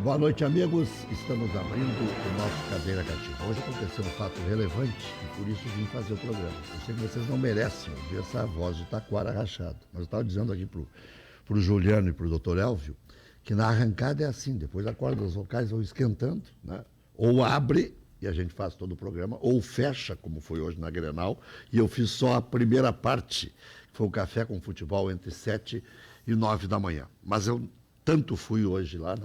Boa noite, amigos. Estamos abrindo o nosso Cadeira Cativa. Hoje aconteceu um fato relevante e por isso vim fazer o programa. Eu sei que vocês não merecem ouvir essa voz de taquara rachado, mas eu estava dizendo aqui pro Juliano e pro doutor Elvio que na arrancada é assim, depois a corda das vocais vão esquentando, né? Ou abre e a gente faz todo o programa, ou fecha, como foi hoje na Grenal, e eu fiz só a primeira parte, que foi o Café com Futebol entre 7 e 9 da manhã. Mas eu tanto fui hoje lá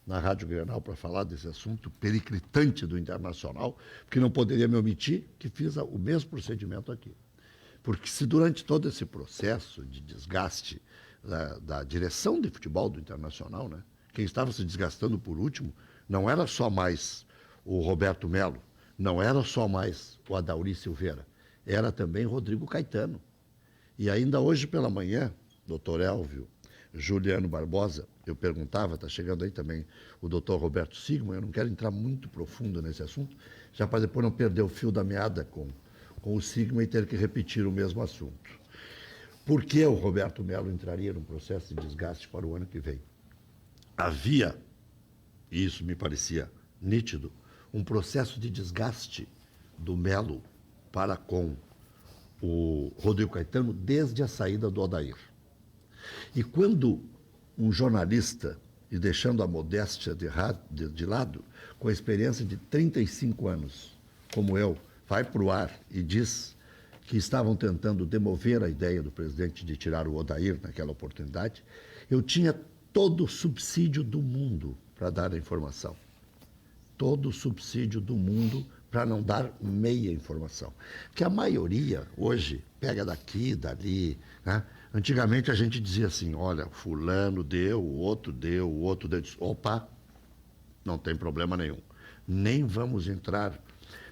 na Rádio Grenal para falar desse assunto periclitante do Internacional, porque não poderia me omitir que fiz o mesmo procedimento aqui. Porque se durante todo esse processo de desgaste da direção de futebol do Internacional, né, quem estava se desgastando por último não era só mais o Roberto Melo, não era só mais o Adauri Silveira, era também Rodrigo Caetano. E ainda hoje pela manhã, doutor Elvio, Juliano Barbosa, eu perguntava, está chegando aí também o doutor Roberto Sigma, eu não quero entrar muito profundo nesse assunto, já para depois não perder o fio da meada com o Sigma e ter que repetir o mesmo assunto. Por que o Roberto Melo entraria num processo de desgaste para o ano que vem? Havia, e isso me parecia nítido, um processo de desgaste do Melo para com o Rodrigo Caetano desde a saída do Odair. E quando um jornalista, e deixando a modéstia de lado, com a experiência de 35 anos, como eu, vai para o ar e diz que estavam tentando demover a ideia do presidente de tirar o Odair naquela oportunidade, eu tinha todo o subsídio do mundo para dar a informação. Todo o subsídio do mundo para não dar meia informação. Porque a maioria, hoje, pega daqui, dali, né? Antigamente a gente dizia assim, olha, fulano deu, o outro deu, o outro deu. Opa, não tem problema nenhum. Nem vamos entrar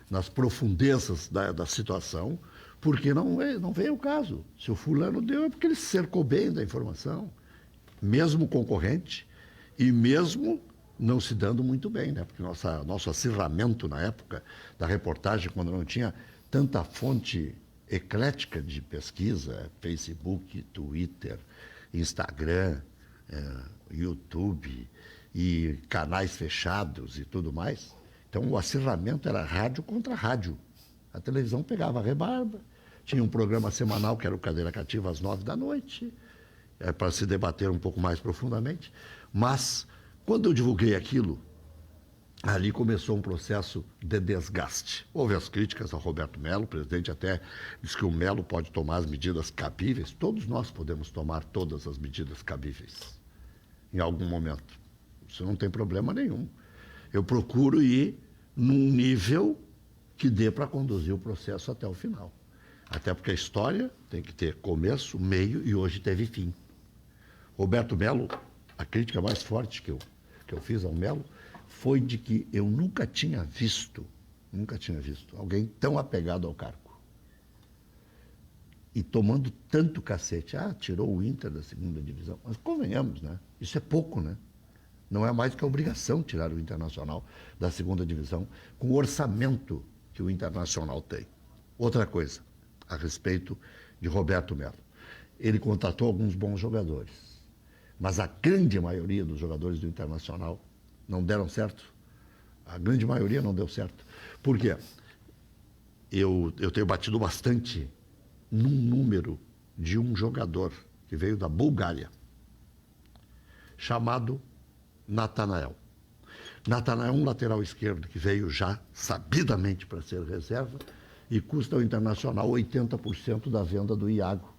nas profundezas da situação, porque não veio o caso. Se o fulano deu é porque ele se cercou bem da informação, mesmo concorrente e mesmo não se dando muito bem, né? Porque nosso acirramento na época da reportagem, quando não tinha tanta fonte eclética de pesquisa, Facebook, Twitter, Instagram, YouTube e canais fechados e tudo mais. Então o acirramento era rádio contra rádio. A televisão pegava a rebarba, tinha um programa semanal que era o Cadeira Cativa às 9 da noite, para se debater um pouco mais profundamente, mas quando eu divulguei aquilo, ali começou um processo de desgaste. Houve as críticas ao Roberto Melo, o presidente até disse que o Melo pode tomar as medidas cabíveis. Todos nós podemos tomar todas as medidas cabíveis, em algum momento. Isso não tem problema nenhum. Eu procuro ir num nível que dê para conduzir o processo até o final. Até porque a história tem que ter começo, meio e hoje teve fim. Roberto Melo, a crítica mais forte que eu fiz ao Melo, foi de que eu nunca tinha visto alguém tão apegado ao cargo. E tomando tanto cacete. Tirou o Inter da segunda divisão. Mas convenhamos, né? Isso é pouco, né? Não é mais que a obrigação tirar o Internacional da segunda divisão com o orçamento que o Internacional tem. Outra coisa, a respeito de Roberto Melo. Ele contratou alguns bons jogadores, mas a grande maioria dos jogadores do Internacional não deram certo. A grande maioria não deu certo. Por quê? Eu tenho batido bastante num número de um jogador que veio da Bulgária, chamado Natanael. Natanael é um lateral esquerdo que veio já sabidamente para ser reserva e custa ao Internacional 80% da venda do Iago.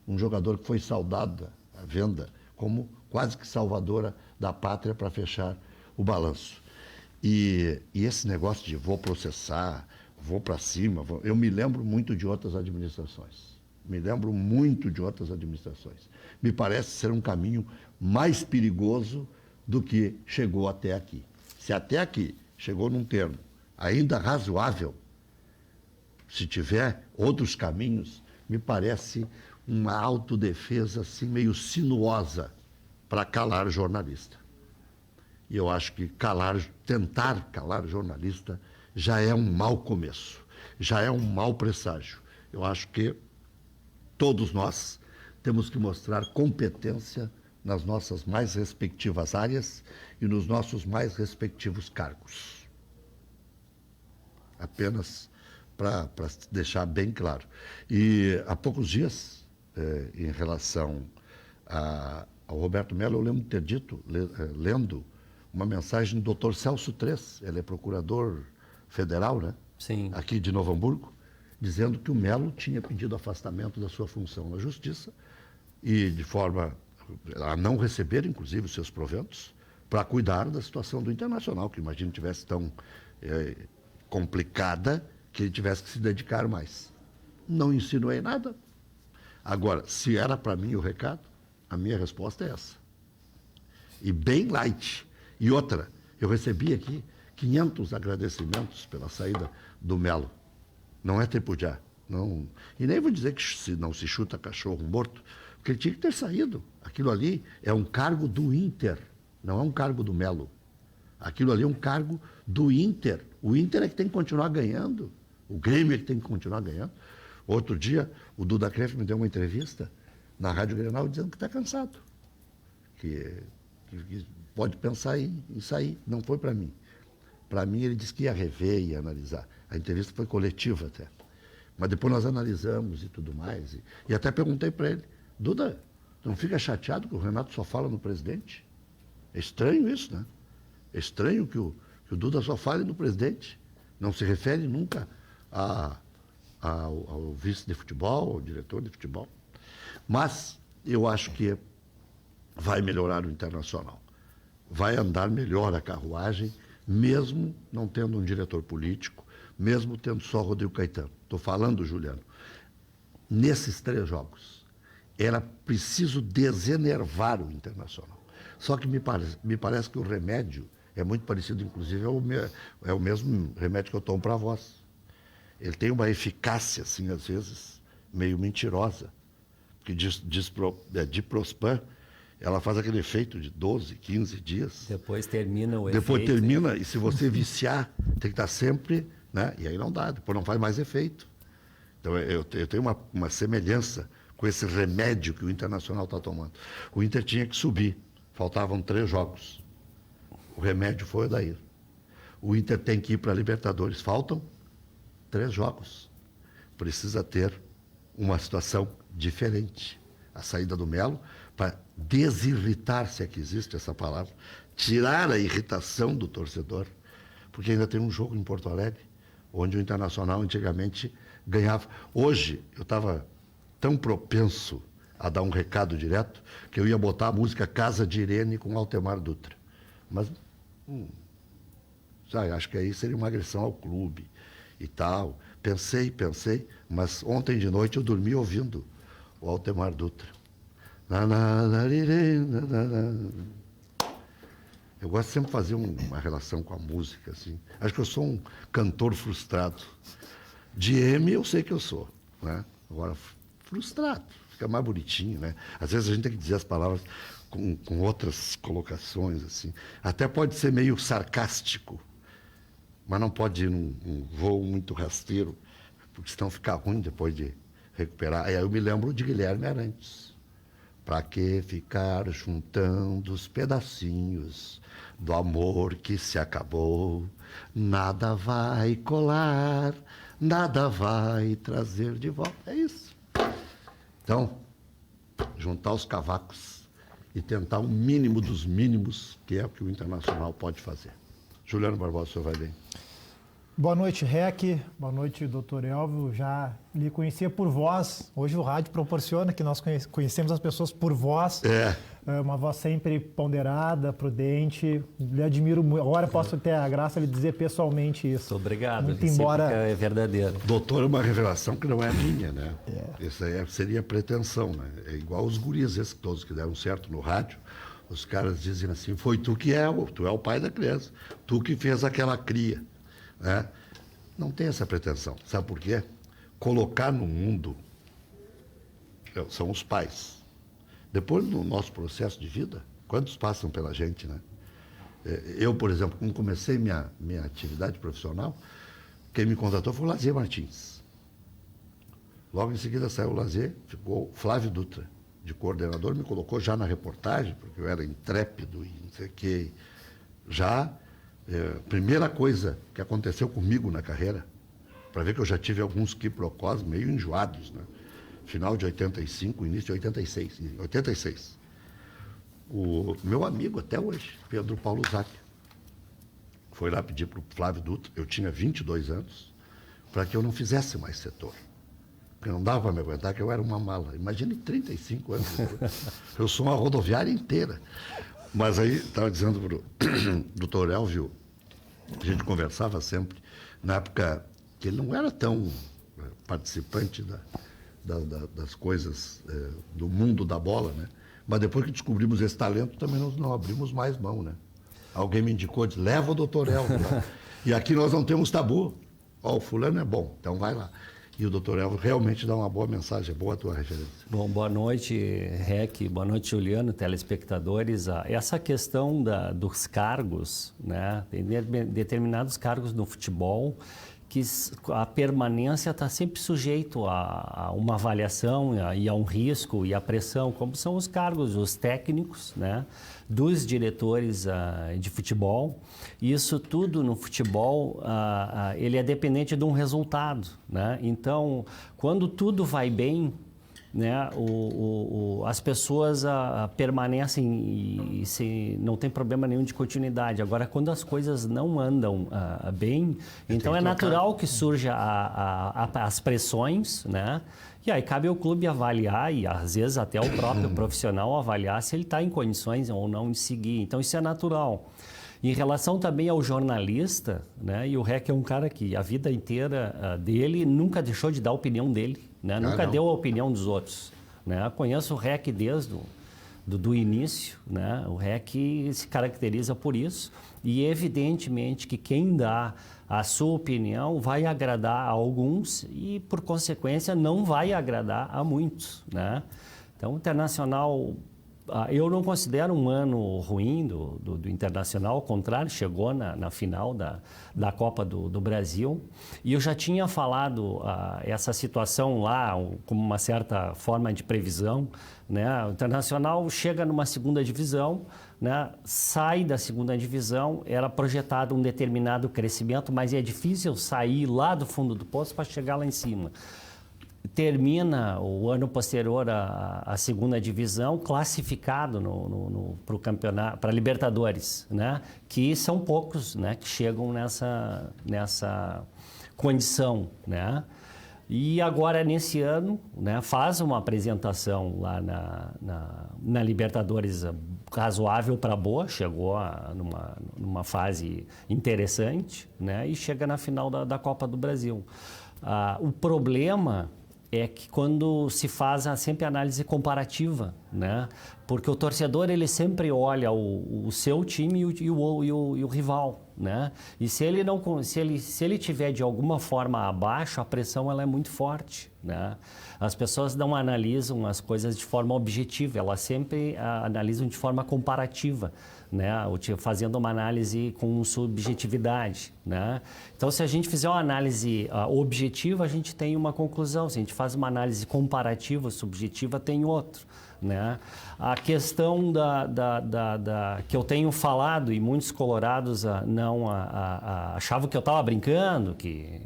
Um jogador que foi saudado a venda como quase que salvadora da pátria para fechar o balanço. E esse negócio de vou processar, vou para cima, eu me lembro muito de outras administrações. Me parece ser um caminho mais perigoso do que chegou até aqui. Se até aqui chegou num termo ainda razoável, se tiver outros caminhos, me parece uma autodefesa assim, meio sinuosa para calar jornalista. E eu acho que tentar calar jornalista já é um mau começo, já é um mau presságio. Eu acho que todos nós temos que mostrar competência nas nossas mais respectivas áreas e nos nossos mais respectivos cargos. Apenas para deixar bem claro. E há poucos dias, em relação ao Roberto Mello, eu lembro de ter dito, lendo uma mensagem do Dr. Celso Tres, ele é procurador federal, né? Sim. Aqui de Novo Hamburgo, dizendo que o Mello tinha pedido afastamento da sua função na Justiça e de forma a não receber, inclusive, os seus proventos, para cuidar da situação do Internacional, que imagino tivesse tão complicada que ele tivesse que se dedicar mais. Não insinuei nada. Agora, se era para mim o recado, a minha resposta é essa. E bem light. E outra, eu recebi aqui 500 agradecimentos pela saída do Mello. Não é tempo já. Não. E nem vou dizer que não se chuta cachorro morto, porque ele tinha que ter saído. Aquilo ali é um cargo do Inter, não é um cargo do Mello. Aquilo ali é um cargo do Inter. O Inter é que tem que continuar ganhando. O Grêmio é que tem que continuar ganhando. Outro dia, o Duda Kreff me deu uma entrevista na Rádio Grenal dizendo que está cansado. Que pode pensar em sair. Não foi para mim. Para mim, ele disse que ia rever e analisar. A entrevista foi coletiva até. Mas depois nós analisamos e tudo mais. E até perguntei para ele, Duda, não fica chateado que o Renato só fala no presidente? É estranho isso, né? É estranho que o Duda só fale no presidente. Não se refere nunca ao vice de futebol, ao diretor de futebol. Mas eu acho que vai melhorar o Internacional. Vai andar melhor a carruagem, mesmo não tendo um diretor político, mesmo tendo só Rodrigo Caetano. Estou falando, Juliano, nesses 3 jogos, era preciso desenervar o Internacional. Só que me parece que o remédio é muito parecido, inclusive é o mesmo remédio que eu tomo para a voz. Ele tem uma eficácia, assim, às vezes, meio mentirosa. Porque Diprospan, ela faz aquele efeito de 12, 15 dias. Depois termina o Depois efeito. termina, e se você viciar, tem que estar sempre, né? E aí não dá, depois não faz mais efeito. Então eu tenho uma semelhança com esse remédio que o Internacional está tomando. O Inter tinha que subir, faltavam 3 jogos. O remédio foi o Odair. O Inter tem que ir para a Libertadores, faltam 3 jogos. Precisa ter uma situação diferente. A saída do Mello, para desirritar, se é que existe essa palavra, tirar a irritação do torcedor, porque ainda tem um jogo em Porto Alegre, onde o Internacional antigamente ganhava. Hoje, eu estava tão propenso a dar um recado direto, que eu ia botar a música Casa de Irene com Altemar Dutra. Mas, sabe, acho que aí seria uma agressão ao clube e tal. Pensei, mas ontem de noite eu dormi ouvindo o Altemar Dutra. Eu gosto sempre de fazer uma relação com a música, assim. Acho que eu sou um cantor frustrado. De M eu sei que eu sou, né? Agora, frustrado, fica mais bonitinho, né? Às vezes a gente tem que dizer as palavras com outras colocações, assim. Até pode ser meio sarcástico, mas não pode ir num voo muito rasteiro, porque senão fica ruim depois de recuperar. Aí eu me lembro de Guilherme Arantes. Pra que ficar juntando os pedacinhos do amor que se acabou? Nada vai colar, nada vai trazer de volta. É isso. Então, juntar os cavacos e tentar o mínimo dos mínimos, que é o que o Internacional pode fazer. Juliano Barbosa, o senhor vai bem. Boa noite, Rec. Boa noite, doutor Elvio. Já lhe conhecia por voz. Hoje o rádio proporciona que nós conhecemos as pessoas por voz. Uma voz sempre ponderada, prudente. Lhe admiro muito. Agora posso ter a graça de dizer pessoalmente isso. Muito obrigado. Muito embora é verdadeiro. Doutor é uma revelação que não é minha, né? Isso aí seria pretensão, né? É igual os guris, esses todos que deram certo no rádio. Os caras dizem assim, foi tu que tu é o pai da criança. Tu que fez aquela cria. Né? Não tem essa pretensão. Sabe por quê? Colocar no mundo são os pais. Depois, no nosso processo de vida, quantos passam pela gente, né? Eu, por exemplo, quando comecei minha atividade profissional, quem me contratou foi o Lazier Martins. Logo em seguida saiu o Lazier, ficou Flávio Dutra. de coordenador, me colocou já na reportagem, porque eu era intrépido e não sei o quê. Já, primeira coisa que aconteceu comigo na carreira, para ver que eu já tive alguns quiprocós meio enjoados, né? Final de 85, início de 86. O meu amigo até hoje, Pedro Paulo Zac, foi lá pedir para o Flávio Dutra, eu tinha 22 anos, para que eu não fizesse mais setor. Porque não dava para me aguentar, que eu era uma mala. Imagine 35 anos. Eu sou uma rodoviária inteira. Mas aí, estava dizendo para o doutor Elvio, a gente conversava sempre, na época que ele não era tão participante das coisas do mundo da bola, né? Mas depois que descobrimos esse talento, também nós não abrimos mais mão, né? Alguém me indicou, disse, leva o doutor Elvio lá. E aqui nós não temos tabu. Ó, o fulano é bom, então vai lá. E o doutor Elvio realmente dá uma boa mensagem, boa a tua referência. Bom, boa noite, Rec, boa noite, Juliano, telespectadores. Essa questão dos cargos, né? Tem determinados cargos no futebol que a permanência está sempre sujeito a uma avaliação e a um risco e a pressão, como são os cargos, os técnicos, né, dos diretores de futebol. Isso tudo no futebol, ele é dependente de um resultado, né? Então, quando tudo vai bem, né, as pessoas permanecem e não tem problema nenhum de continuidade. Agora, quando as coisas não andam bem, então é natural que surja as pressões, né? E aí cabe ao clube avaliar e às vezes até o próprio profissional avaliar se ele está em condições ou não de seguir. Então isso é natural. Em relação também ao jornalista, né? E o Rec é um cara que a vida inteira dele nunca deixou de dar a opinião dele, né? Nunca deu a opinião dos outros, né? Eu conheço o Rec desde do início, né? O Rec se caracteriza por isso e evidentemente que quem dá a sua opinião vai agradar a alguns e por consequência não vai agradar a muitos, né? Então o Internacional, eu não considero um ano ruim do Internacional, ao contrário, chegou na final da Copa do Brasil. E eu já tinha falado essa situação lá como uma certa forma de previsão, né? O Internacional chega numa segunda divisão, né? Sai da segunda divisão, era projetado um determinado crescimento, mas é difícil sair lá do fundo do poço para chegar lá em cima. Termina o ano posterior à segunda divisão classificado para o campeonato, para Libertadores, né? Que são poucos, né? Que chegam nessa condição, né? E agora nesse ano, né? Faz uma apresentação lá na Libertadores razoável para boa, chegou numa fase interessante, né? E chega na final da Copa do Brasil. O problema é que quando se faz sempre análise comparativa, né? Porque o torcedor ele sempre olha o seu time e o rival, né? E se ele tiver de alguma forma abaixo, a pressão ela é muito forte, né? As pessoas não analisam as coisas de forma objetiva, elas sempre analisam de forma comparativa, né? Fazendo uma análise com subjetividade, né? Então, se a gente fizer uma análise objetiva, a gente tem uma conclusão. Se a gente faz uma análise comparativa, subjetiva, tem outro, né? A questão que eu tenho falado, e muitos colorados achavam que eu estava brincando, que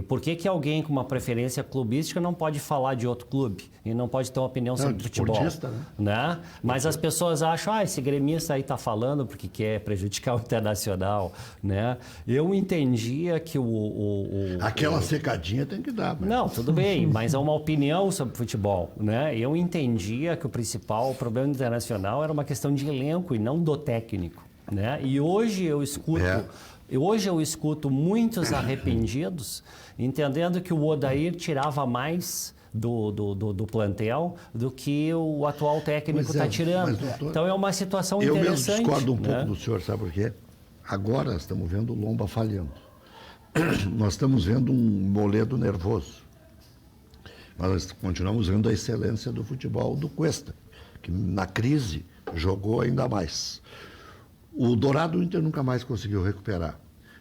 por que alguém com uma preferência clubística não pode falar de outro clube e não pode ter uma opinião sobre futebol, né? Mas as pessoas acham, esse gremista aí está falando porque quer prejudicar o Internacional, né? Eu entendia que aquela secadinha tem que dar. Mas... Não, tudo bem, mas é uma opinião sobre futebol, né? Eu entendia que o principal problema do Internacional era uma questão de elenco e não do técnico, né? E hoje eu escuto muitos arrependidos, entendendo que o Odair tirava mais do plantel do que o atual técnico está tirando. Mas, doutor, então é uma situação interessante. Eu mesmo discordo um pouco do senhor, sabe por quê? Agora estamos vendo o Lomba falhando. Nós estamos vendo um Moledo nervoso. Nós continuamos vendo a excelência do futebol do Cuesta, que na crise jogou ainda mais. O Dourado, o Inter nunca mais conseguiu recuperar,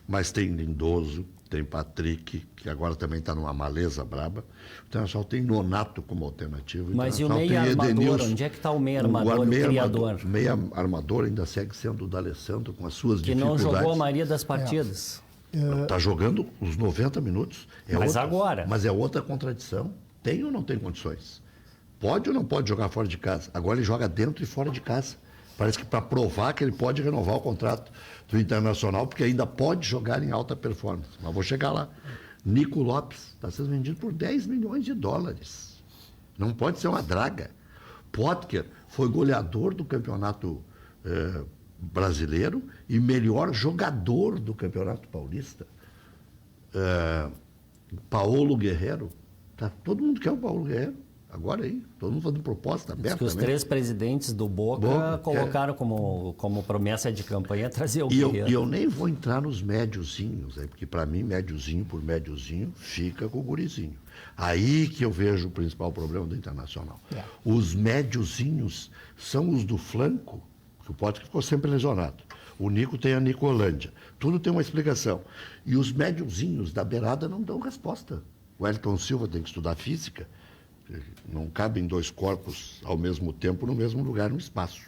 mas tem Lindoso, tem Patrick, que agora também está numa maleza braba. O Internacional tem Nonato como alternativa. Mas e o meia armador? Onde é que está o meia armador, o criador? O meia armador ainda segue sendo o D'Alessandro, com as suas dificuldades. Que não jogou a maioria das partidas. Está jogando os 90 minutos. Mas agora? Mas é outra contradição. Tem ou não tem condições? Pode ou não pode jogar fora de casa? Agora ele joga dentro e fora de casa. Parece que para provar que ele pode renovar o contrato do Internacional, porque ainda pode jogar em alta performance. Mas vou chegar lá. Nico Lopes está sendo vendido por 10 milhões de dólares. Não pode ser uma draga. Potker foi goleador do campeonato brasileiro e melhor jogador do Campeonato Paulista. Paulo Guerreiro. Todo mundo quer o Paulo Guerreiro. Agora aí, todo mundo fazendo proposta aberta. Que os 3 presidentes do Boca colocaram como promessa de campanha trazer o Guerreiro. E eu nem vou entrar nos médiozinhos, porque para mim, médiozinho por médiozinho, fica com o gurizinho. Aí que eu vejo o principal problema do Internacional. Os médiozinhos são os do flanco, que o Potker ficou sempre lesionado. O Nico tem a Nicolândia. Tudo tem uma explicação. E os médiozinhos da beirada não dão resposta. O Wellington Silva tem que estudar física. Não cabem 2 corpos ao mesmo tempo no mesmo lugar no espaço.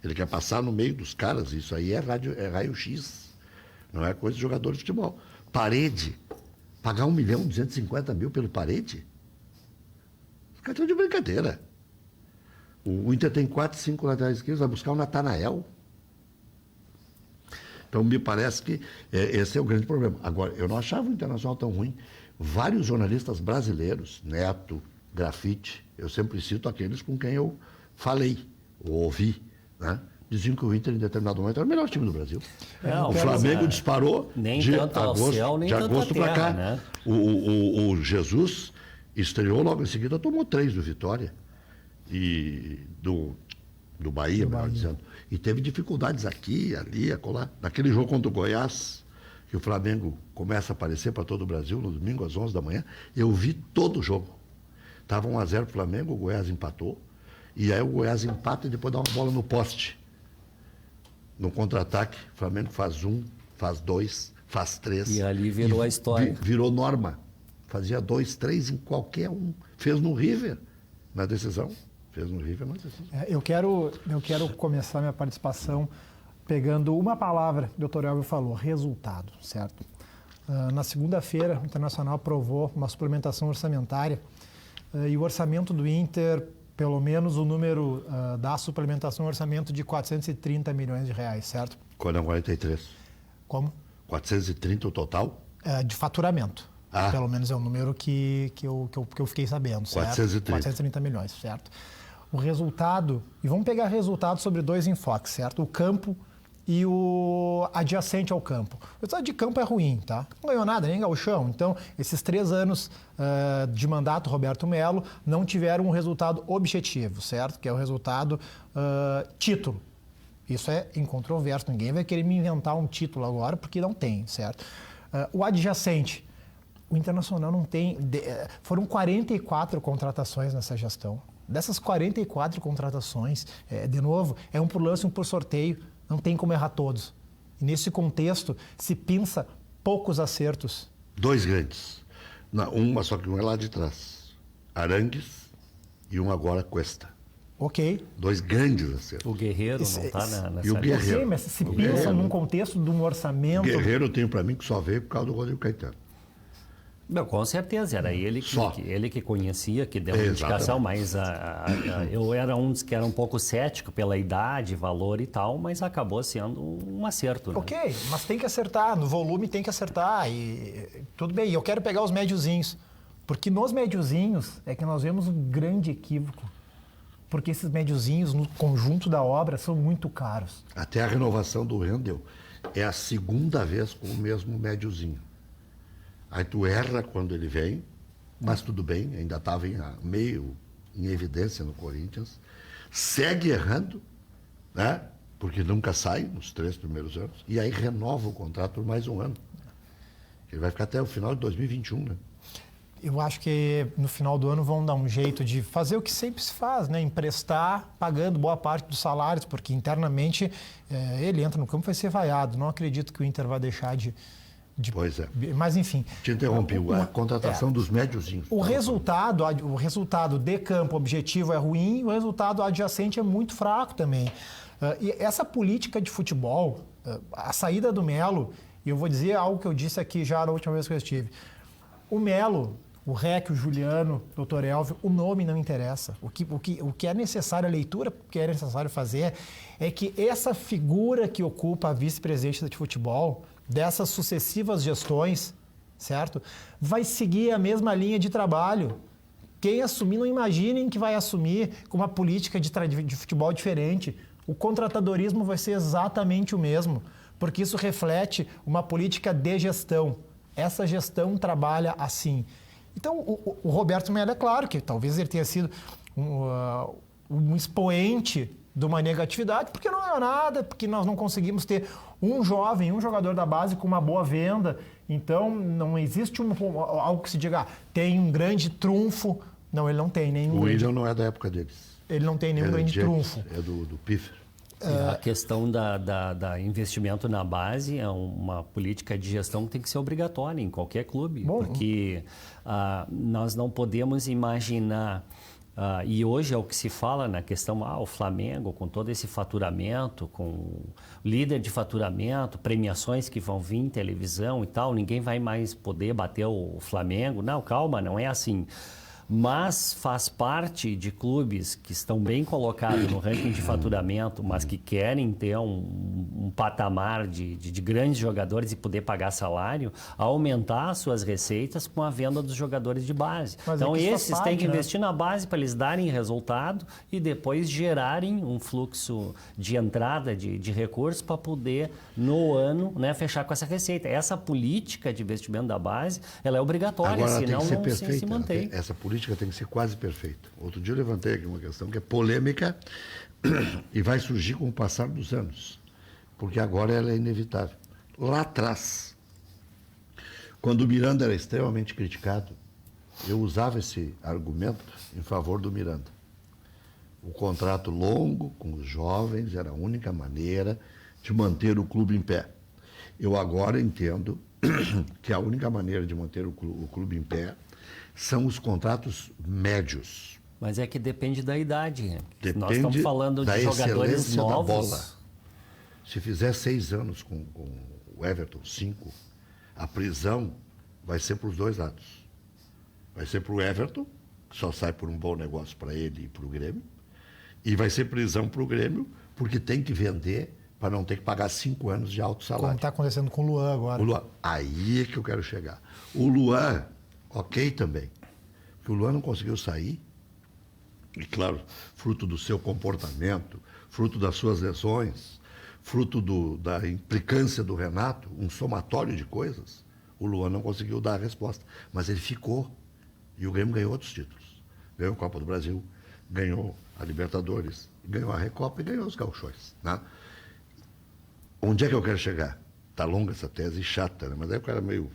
Ele quer passar no meio dos caras, isso aí é raio-x, não é coisa de jogador de futebol. Parede, pagar 1.250.000 pelo Parede? Os caras estão de brincadeira. O Inter tem 4, 5 laterais esquerdos, vai buscar o Natanael. Então me parece que esse é o grande problema. Agora, eu não achava o Internacional tão ruim. Vários jornalistas brasileiros, Neto, Grafite, eu sempre cito aqueles com quem eu falei, ou ouvi, né? Diziam que o Inter, em determinado momento, era o melhor time do Brasil. O Flamengo disparou nem de tanto ao agosto, céu, nem de agosto para cá. Né? O Jesus estreou logo em seguida, tomou 3 do Vitória, e do Bahia, melhor dizendo. E teve dificuldades aqui, ali, acolá. Naquele jogo contra o Goiás, que o Flamengo começa a aparecer para todo o Brasil, no domingo às 11 da manhã, eu vi todo o jogo. Estava 1-0 para o Flamengo, o Goiás empatou. E aí o Goiás empata e depois dá uma bola no poste. No contra-ataque, o Flamengo faz 1, faz 2, faz 3. E ali virou a história. Virou norma. Fazia 2, 3 em qualquer um. Fez no River, na decisão. Fez no River, na decisão. Eu quero começar minha participação pegando uma palavra que o Dr. Elvio falou, resultado, certo? Na segunda-feira, o Internacional aprovou uma suplementação orçamentária e o orçamento do Inter, pelo menos o número da suplementação, orçamento de 430 milhões de reais, certo? Quando é 43. Como? 430 o total? De faturamento. Pelo menos é o número que eu fiquei sabendo, certo? 430 milhões, certo? O resultado, e vamos pegar resultados sobre 2 enfoques, certo? O campo e o adjacente ao campo. O resultado de campo é ruim, tá? Não ganhou nada, nem gauchão. Então, esses 3 anos de mandato Roberto Melo não tiveram um resultado objetivo, certo? Que é o resultado título. Isso é incontroverso. Ninguém vai querer me inventar um título agora, porque não tem, certo? O adjacente. O Internacional não tem... Foram 44 contratações nessa gestão. Dessas 44 contratações, de novo, é um por lance, um por sorteio. Não tem como errar todos. E nesse contexto, se pinça poucos acertos. 2 grandes. Só que um é lá de trás. Arangues e um agora Cuesta. Ok. 2 grandes acertos. O Guerreiro não está nessa e o Guerreiro. Sim, mas se pensa num contexto de um orçamento... O Guerreiro eu tenho para mim que só veio por causa do Rodrigo Caetano. Não, com certeza, era ele que conhecia, que deu uma indicação, mas eu era um dos que era um pouco cético pela idade, valor e tal, mas acabou sendo um acerto. Né? Ok, mas tem que acertar, no volume tem que acertar, e tudo bem. Eu quero pegar os médiozinhos, porque nos médiozinhos é que nós vemos um grande equívoco, porque esses médiozinhos no conjunto da obra são muito caros. Até a renovação do Rendel é a 2ª vez com o mesmo médiozinho. Aí tu erra quando ele vem, mas tudo bem, ainda estava meio em evidência no Corinthians. Segue errando, né? Porque nunca sai nos 3 primeiros anos. E aí renova o contrato por mais 1 ano. Ele vai ficar até o final de 2021, né? Eu acho que no final do ano vão dar um jeito de fazer o que sempre se faz, né? Emprestar, pagando boa parte dos salários, porque internamente ele entra no campo e vai ser vaiado. Não acredito que o Inter vai deixar de Pois é. Mas, enfim... Te interrompi. A contratação dos médiozinhos. O resultado de campo objetivo é ruim, o resultado adjacente é muito fraco também. E essa política de futebol, a saída do Melo, e eu vou dizer algo que eu disse aqui já na última vez que eu estive. O Melo, o REC, o Juliano, o Dr. Elvio, o nome não interessa. O que é necessário, a leitura que é necessário fazer é que essa figura que ocupa a vice-presidência de futebol, dessas sucessivas gestões, certo? Vai seguir a mesma linha de trabalho. Quem assumir, não imaginem que vai assumir com uma política de futebol diferente. O contratadorismo vai ser exatamente o mesmo, porque isso reflete uma política de gestão. Essa gestão trabalha assim. Então, o Roberto Melo, é claro que talvez ele tenha sido um expoente de uma negatividade, porque não é nada, porque nós não conseguimos ter um jogador da base com uma boa venda. Então, não existe algo que se diga, tem um grande trunfo. Não, ele não tem nenhum. O William não é da época deles. Ele não tem nenhum grande trunfo. É do Piffer. A questão da investimento na base é uma política de gestão que tem que ser obrigatória em qualquer clube, porque nós não podemos imaginar, e hoje é o que se fala na questão, o Flamengo com todo esse faturamento, com o líder de faturamento, premiações que vão vir em televisão e tal, ninguém vai mais poder bater o Flamengo. Não, calma, não é assim. Mas faz parte de clubes que estão bem colocados no ranking de faturamento, mas que querem ter um patamar de grandes jogadores e poder pagar salário, aumentar as suas receitas com a venda dos jogadores de base. Mas então esses têm que investir na base para eles darem resultado e depois gerarem um fluxo de entrada de recursos para poder, no ano, fechar com essa receita. Essa política de investimento da base, ela é obrigatória, agora, senão tem que ser não perfeita, se mantém. Essa política tem que ser quase perfeita. Outro dia eu levantei aqui uma questão que é polêmica e vai surgir com o passar dos anos, porque agora ela é inevitável. Lá atrás, quando o Miranda era extremamente criticado, eu usava esse argumento em favor do Miranda. O contrato longo com os jovens era a única maneira de manter o clube em pé. Eu agora entendo que a única maneira de manter o clube em pé são os contratos médios. Mas é que depende da idade. Depende. Nós estamos falando de jogadores novos. Da bola. Se fizer 6 anos com o Everton, 5, a prisão vai ser para os dois lados. Vai ser para o Everton, que só sai por um bom negócio para ele e para o Grêmio, e vai ser prisão para o Grêmio, porque tem que vender para não ter que pagar 5 anos de alto salário. Como está acontecendo com o Luan agora. O Luan, aí é que eu quero chegar. O Luan, ok também, porque o Luan não conseguiu sair, e claro, fruto do seu comportamento, fruto das suas lesões, fruto da implicância do Renato, um somatório de coisas, o Luan não conseguiu dar a resposta. Mas ele ficou, e o Grêmio ganhou outros títulos. Ganhou a Copa do Brasil, ganhou a Libertadores, ganhou a Recopa e ganhou os gauchões, né? Onde é que eu quero chegar? Está longa essa tese, chata, né? Mas aí o cara meio...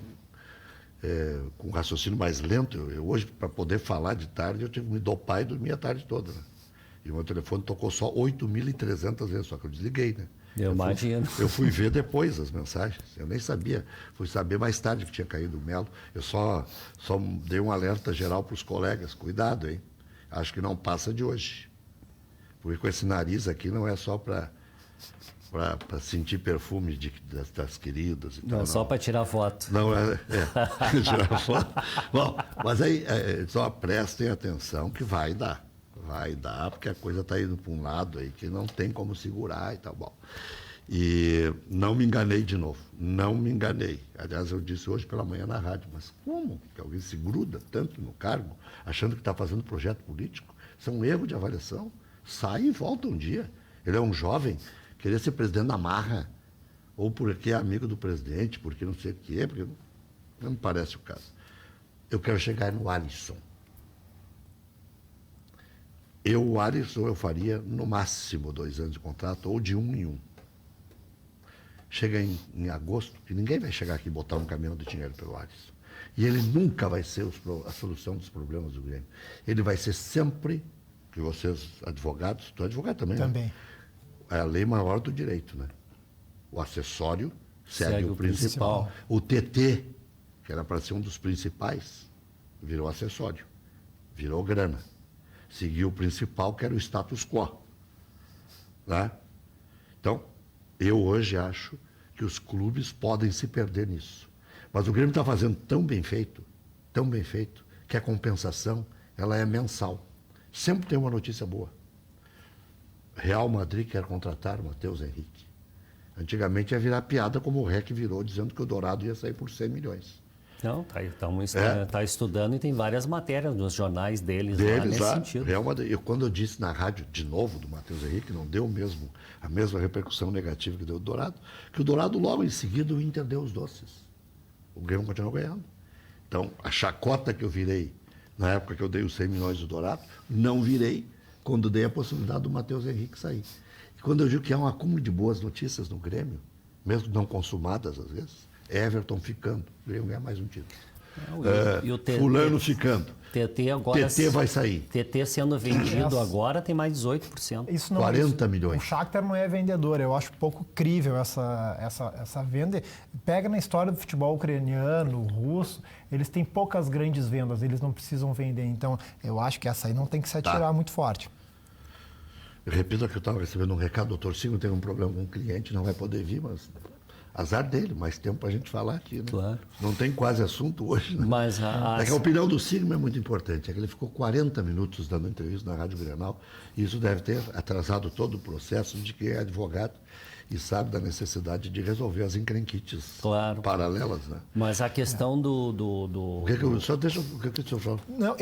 com um raciocínio mais lento. Eu hoje, para poder falar de tarde, eu tive que me dopar e dormir a tarde toda, né? E o meu telefone tocou só 8.300 vezes, só que eu desliguei, né? Eu imagino. Eu fui ver depois as mensagens, eu nem sabia. Fui saber mais tarde que tinha caído o Melo. Eu só dei um alerta geral para os colegas. Cuidado, hein? Acho que não passa de hoje. Porque com esse nariz aqui não é só para sentir perfume das queridas. Então, não, só para tirar foto. Não, tirar foto. Bom, mas aí só prestem atenção que vai dar. Vai dar, porque a coisa está indo para um lado aí que não tem como segurar e tal. Bom, e não me enganei de novo. Não me enganei. Aliás, eu disse hoje pela manhã na rádio, mas como que alguém se gruda tanto no cargo, achando que está fazendo projeto político? Isso é um erro de avaliação. Sai e volta um dia. Ele é um jovem, queria ser presidente da marra, ou porque é amigo do presidente, porque não sei o quê, porque não me parece o caso. Eu quero chegar no Alisson. O Alisson eu faria no máximo 2 anos de contrato, ou de 1 em 1. Chega em agosto, que ninguém vai chegar aqui e botar um caminhão de dinheiro pelo Alisson. E ele nunca vai ser a solução dos problemas do Grêmio. Ele vai ser sempre, que vocês advogados, tu é advogado também, também, né? É a lei maior do direito, né? O acessório segue o principal. O TT, que era para ser um dos principais, virou acessório, virou grana. Seguiu o principal, que era o status quo. Né? Então, eu hoje acho que os clubes podem se perder nisso. Mas o Grêmio está fazendo tão bem feito, que a compensação ela é mensal. Sempre tem uma notícia boa. Real Madrid quer contratar o Matheus Henrique. Antigamente ia virar piada, como o REC virou, dizendo que o Dourado ia sair por 100 milhões. Não, está estudando e tem várias matérias nos jornais deles lá nesse sentido. Real Madrid. Quando eu disse na rádio, de novo, do Matheus Henrique, não deu a mesma repercussão negativa que deu o Dourado, que o Dourado logo em seguida o Inter deu os doces. O Grêmio continuou ganhando. Então, a chacota que eu virei na época que eu dei os 100 milhões do Dourado, não virei quando dei a possibilidade do Matheus Henrique sair. E quando eu digo que há um acúmulo de boas notícias no Grêmio, mesmo não consumadas às vezes, Everton ficando, o Grêmio ganha mais um título. E o Fulano ficando. TT agora. TT vai sair. TT sendo vendido agora tem mais 18%. Isso não, 40 milhões. O Shakhtar não é vendedor. Eu acho pouco crível essa venda. Pega na história do futebol ucraniano, russo, eles têm poucas grandes vendas, eles não precisam vender. Então, eu acho que essa aí não tem que se atirar muito forte. Eu repito que eu estava recebendo um recado, doutor Sigo teve um problema com um cliente, não vai poder vir, mas azar dele, mais tempo para a gente falar aqui, né? Claro. Não tem quase assunto hoje, né? Mas É que a opinião do Sigma é muito importante. É que ele ficou 40 minutos dando entrevista na Rádio Grenal e isso deve ter atrasado todo o processo de quem é advogado e sabe da necessidade de resolver as encrenquites paralelas, né? Mas a questão Só deixa o que o senhor falou. Não,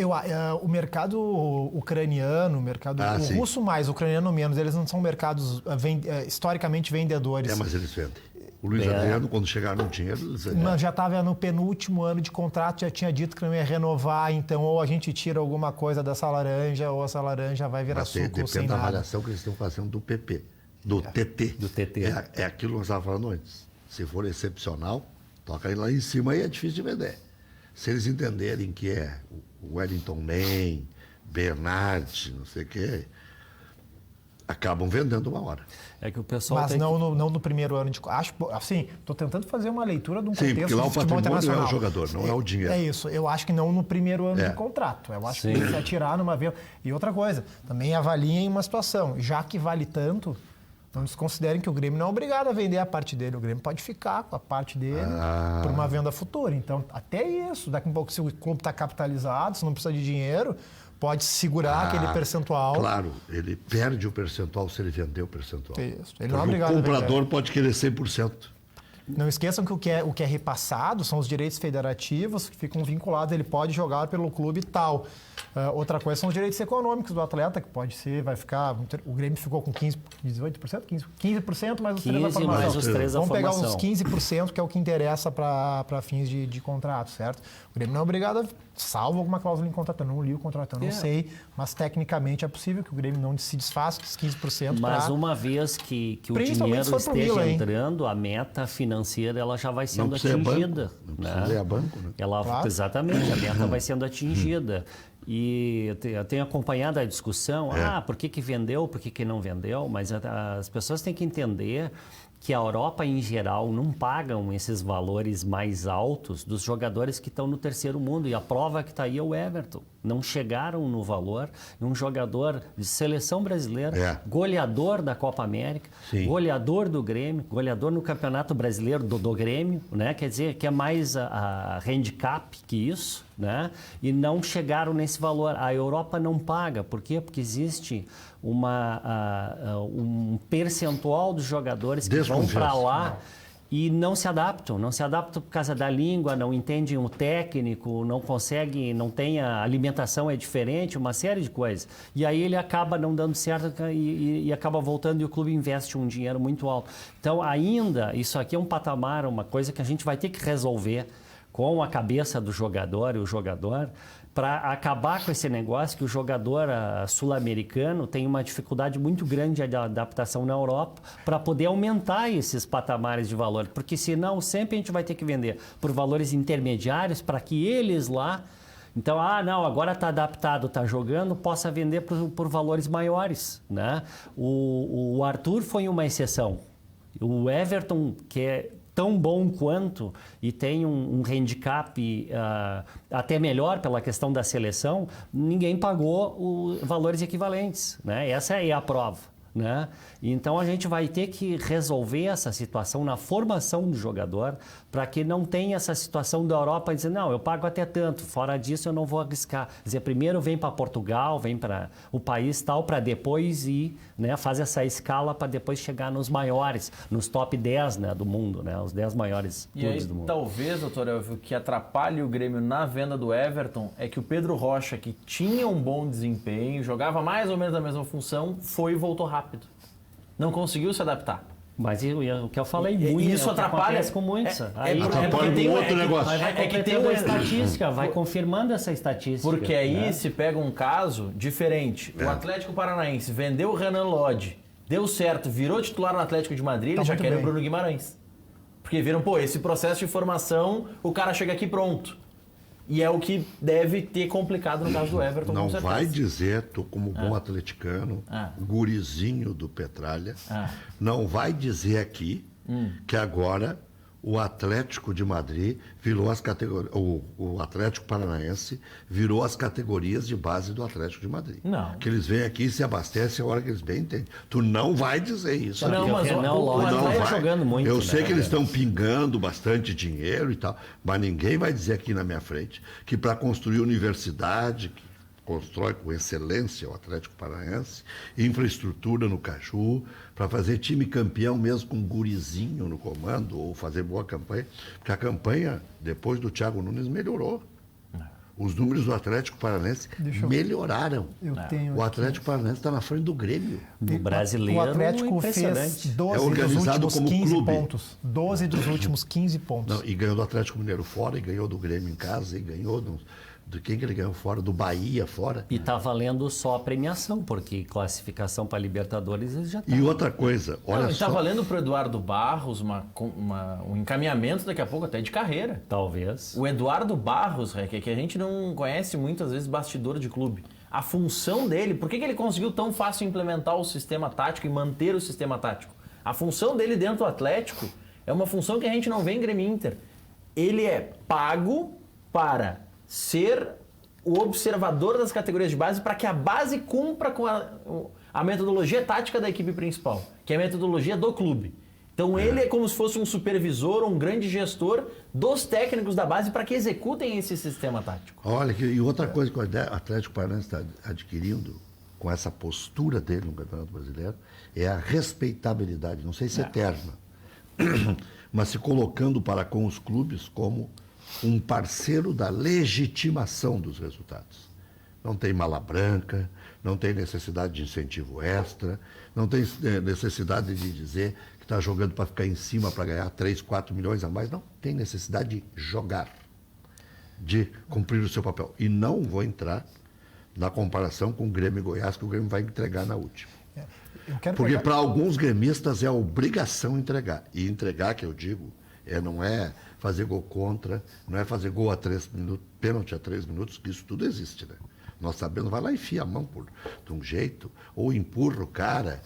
o mercado ucraniano, o mercado russo mais, o ucraniano menos, eles não são mercados historicamente vendedores. Mas eles vendem. O Luiz Adriano, quando chegaram no dinheiro, mas já estava no penúltimo ano de contrato, já tinha dito que não ia renovar, então ou a gente tira alguma coisa dessa laranja, ou essa laranja vai virar suco sem nada. Depende da avaliação que eles estão fazendo do PP, do TT. Do TT. É aquilo que nós estávamos falando antes. Se for excepcional, toca aí lá em cima e é difícil de vender. Se eles entenderem que é o Wellington Nem, Bernard, não sei o quê, acabam vendendo uma hora. É que o pessoal mas não no primeiro ano de... Acho, assim, estou tentando fazer uma leitura de um contexto porque lá do o futebol internacional. Não é o jogador, não é o dinheiro. É isso. Eu acho que não no primeiro ano de contrato. Eu acho que tem que se atirar numa venda. E outra coisa, também avaliem uma situação. Já que vale tanto, não desconsiderem que o Grêmio não é obrigado a vender a parte dele. O Grêmio pode ficar com a parte dele por uma venda futura. Então, até isso. Daqui a pouco, se o clube está capitalizado, se não precisa de dinheiro, pode segurar aquele percentual. Claro, ele perde o percentual se ele vender o percentual. Isso. Ele não é obrigado o comprador pode querer 100%. Não esqueçam que o que é repassado são os direitos federativos que ficam vinculados. Ele pode jogar pelo clube tal. Outra coisa são os direitos econômicos do atleta, que pode ser, vai ficar... O Grêmio ficou com 18%? 15%, mais os 3 da formação. Mais os 3 da Vamos pegar formação. os 15%, que é o que interessa para fins de contrato, certo? O Grêmio não é obrigado a... Salvo alguma cláusula em contrato. Eu não li o contrato, eu não sei. Mas, tecnicamente, é possível que o Grêmio não se desfaça dos 15%. Mas uma vez que o dinheiro esteja entrando, a meta financeira ela já vai sendo atingida. Não precisa ir a banco, né? Exatamente, a meta vai sendo atingida. E eu tenho acompanhado a discussão, por que vendeu, por que não vendeu, mas as pessoas têm que entender que a Europa, em geral, não pagam esses valores mais altos dos jogadores que estão no terceiro mundo. E a prova que está aí é o Everton. Não chegaram no valor. Um jogador de seleção brasileira, goleador da Copa América, goleador do Grêmio, goleador no Campeonato Brasileiro do Grêmio, né? Quer dizer, que é mais a handicap que isso, né? E não chegaram nesse valor. A Europa não paga. Por quê? Porque existe um percentual dos jogadores que vão para lá e não se adaptam por causa da língua, não entendem o técnico, não conseguem, não tem a alimentação é diferente, uma série de coisas. E aí ele acaba não dando certo e acaba voltando e o clube investe um dinheiro muito alto. Então ainda, isso aqui é um patamar, uma coisa que a gente vai ter que resolver com a cabeça do jogador e o jogador, para acabar com esse negócio que o jogador sul-americano tem uma dificuldade muito grande de adaptação na Europa para poder aumentar esses patamares de valor. Porque senão sempre a gente vai ter que vender por valores intermediários para que eles lá... Então, agora está adaptado, está jogando, possa vender por valores maiores, né? O Arthur foi uma exceção. O Everton, que tão bom quanto e tem um handicap até melhor pela questão da seleção, ninguém pagou valores equivalentes, né? Essa é a prova. Né? Então a gente vai ter que resolver essa situação na formação do jogador para que não tenha essa situação da Europa dizendo, não, eu pago até tanto, fora disso eu não vou arriscar. Quer dizer, primeiro vem para Portugal, vem para o país tal, para depois ir, né, faz essa escala para depois chegar nos maiores, nos top 10, né, do mundo, né, os 10 maiores clubes do mundo. Talvez, doutor Elvio, que atrapalhe o Grêmio na venda do Everton é que o Pedro Rocha, que tinha um bom desempenho, jogava mais ou menos a mesma função, foi e voltou rápido. Não conseguiu se adaptar. Mas o que eu falei muito, isso atrapalha, acontece com muitos. Atrapalha um outro negócio. É que tem uma estatística, vai confirmando essa estatística. Porque aí se pega um caso diferente. O Atlético Paranaense vendeu o Renan Lodge, deu certo, virou titular no Atlético de Madrid, eles já querem o Bruno Guimarães. Porque viram, esse processo de formação, o cara chega aqui pronto. E é o que deve ter complicado no caso do Everton. Não vai dizer, tô como bom atleticano, gurizinho do Petralha, não vai dizer aqui que agora o Atlético de Madrid virou as categorias, o Atlético Paranaense virou as categorias de base do Atlético de Madrid. Não. Que eles vêm aqui e se abastecem a hora que eles bem entendem. Tu não vai dizer isso. Não, mas o Atlético tá jogando muito. Eu sei que eles estão pingando bastante dinheiro e tal, mas ninguém vai dizer aqui na minha frente que para construir universidade, que constrói com excelência o Atlético Paranaense, infraestrutura no Caju, para fazer time campeão mesmo com um gurizinho no comando, ou fazer boa campanha, porque a campanha, depois do Thiago Nunes, melhorou. Os números do Atlético Paranaense melhoraram. O Atlético Paranaense está na frente do Grêmio. Do brasileiro. O Atlético fez 12 dos últimos 15 pontos. 12 dos últimos 15 pontos. Não, e ganhou do Atlético Mineiro fora, e ganhou do Grêmio em casa, e ganhou de quem que ele ganhou fora? Do Bahia fora. E está valendo só a premiação, porque classificação para Libertadores eles já estão. E outra coisa, olha só. Está valendo para o Eduardo Barros um encaminhamento daqui a pouco até de carreira. Talvez. O Eduardo Barros, que a gente não conhece muitas vezes bastidor de clube. A função dele, por que ele conseguiu tão fácil implementar o sistema tático e manter o sistema tático? A função dele dentro do Atlético é uma função que a gente não vê em Grêmio Inter. Ele é pago para ser o observador das categorias de base para que a base cumpra com a metodologia tática da equipe principal, que é a metodologia do clube. Então ele é como se fosse um supervisor, um grande gestor dos técnicos da base para que executem esse sistema tático. Olha, e outra coisa que o Atlético Paranaense está adquirindo com essa postura dele no Campeonato Brasileiro é a respeitabilidade, não sei se eterna, mas se colocando para com os clubes como um parceiro da legitimação dos resultados. Não tem mala branca, não tem necessidade de incentivo extra, não tem necessidade de dizer que está jogando para ficar em cima para ganhar 3, 4 milhões a mais. Não, tem necessidade de jogar, de cumprir o seu papel. E não vou entrar na comparação com o Grêmio e Goiás, que o Grêmio vai entregar na última. Porque para alguns gremistas é obrigação entregar. E entregar, que eu digo, não é fazer gol contra, não é fazer gol a 3 minutos, pênalti a 3 minutos, que isso tudo existe, né? Nós sabemos, vai lá e enfia a mão de um jeito, ou empurra o cara,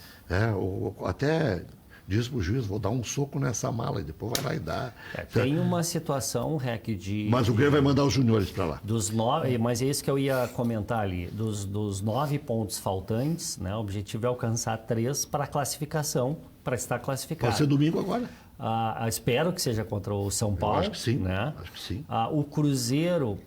ou até diz pro juiz, vou dar um soco nessa mala, e depois vai lá e dá. Tem uma situação, Rec, de... Mas o Grêmio vai mandar os juniores para lá. Mas é isso que eu ia comentar ali. Dos 9 pontos faltantes, né, o objetivo é alcançar 3 para a classificação, para estar classificado. Pode ser domingo agora. Espero que seja contra o São Paulo. Eu acho que sim. Né? Acho que sim. O Cruzeiro,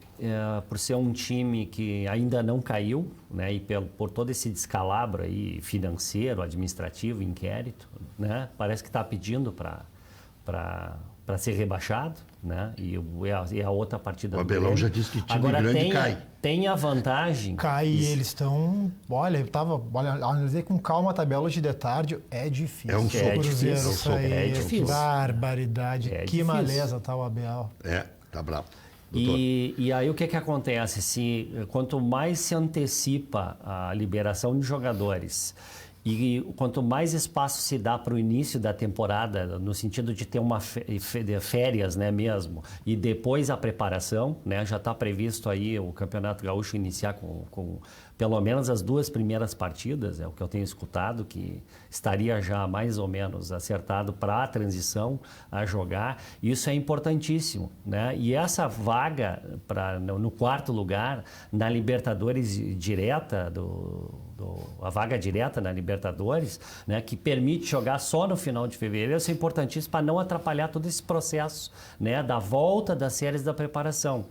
por ser um time que ainda não caiu, né? E por todo esse descalabro aí financeiro, administrativo, inquérito, né? Parece que está pedindo para ser rebaixado, né? E a outra partida o Abelão já disse que time grande cai. Tem a vantagem... Cai e eles estão... Olha, analisei com calma a tabela hoje de tarde, é difícil. É um soco. É difícil. Barbaridade, que maleza tá o Abel. Tá bravo. E aí o que acontece? Quanto mais se antecipa a liberação de jogadores E quanto mais espaço se dá para o início da temporada, no sentido de ter uma férias, né, mesmo, e depois a preparação, né, já está previsto aí o Campeonato Gaúcho iniciar com pelo menos as 2 primeiras partidas, é o que eu tenho escutado, que estaria já mais ou menos acertado para a transição a jogar. Isso é importantíssimo, né? E essa vaga no 4º lugar na Libertadores direta, a vaga direta na Libertadores, né, que permite jogar só no final de fevereiro, isso é importantíssimo para não atrapalhar todo esse processo, né, da volta das séries da preparação.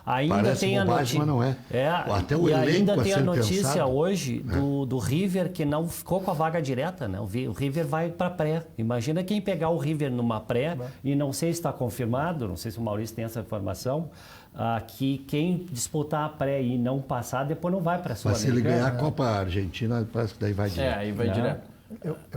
Ainda Parece tem a bobagem, mas não é. Até o e elenco ainda tem a notícia pensado. Hoje do River, que não ficou com a vaga direta, né? O River vai para pré. Imagina quem pegar o River numa pré, e não sei se está confirmado, não sei se o Maurício tem essa informação, que quem disputar a pré e não passar, depois não vai para a Mas se ele Sul-Americana. ganhar a Copa Argentina, parece que daí vai direto. Aí vai direto.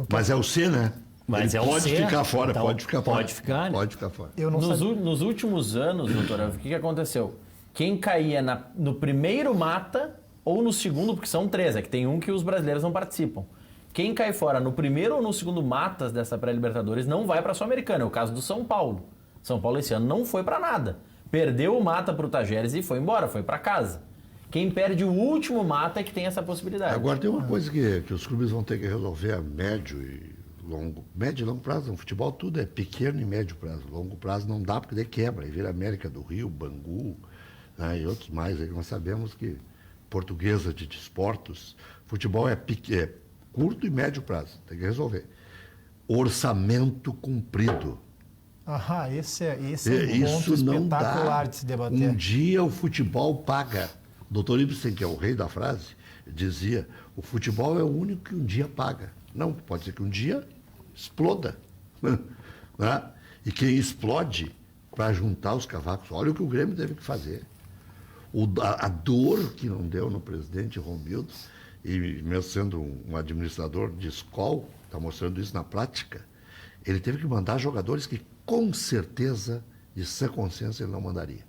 Mas é o C, né? Mas ele é o pode C, ficar fora, então pode ficar fora. pode ficar, né? Pode ficar fora. Nos últimos anos, doutor Elvio, o que aconteceu? Quem caía no primeiro mata ou no segundo, porque são 3, é que tem um que os brasileiros não participam. Quem cai fora no primeiro ou no segundo matas dessa pré-Libertadores não vai para a Sul-Americana. É o caso do São Paulo. São Paulo esse ano não foi para nada. Perdeu o mata para o Tajeres e foi embora, foi para casa. Quem perde o último mata é que tem essa possibilidade. Agora tem uma coisa que os clubes vão ter que resolver a médio e longo prazo. No futebol tudo é pequeno e médio prazo. Longo prazo não dá porque daí quebra. Aí vira América do Rio, Bangu, né, e outros mais. Aí nós sabemos que Portuguesa de Desportos, futebol é curto e médio prazo. Tem que resolver. Orçamento cumprido. Esse é um Isso ponto não espetacular dá. de se debater. Um dia o futebol paga. O Dr. Ibsen, que é o rei da frase, dizia: o futebol é o único que um dia paga. Não, pode ser que um dia exploda. Né? E quem explode para juntar os cavacos, olha o que o Grêmio teve que fazer. A dor que não deu no presidente Romildo, e mesmo sendo um administrador de escola, está mostrando isso na prática, ele teve que mandar jogadores que, com certeza, de sã consciência, ele não mandaria.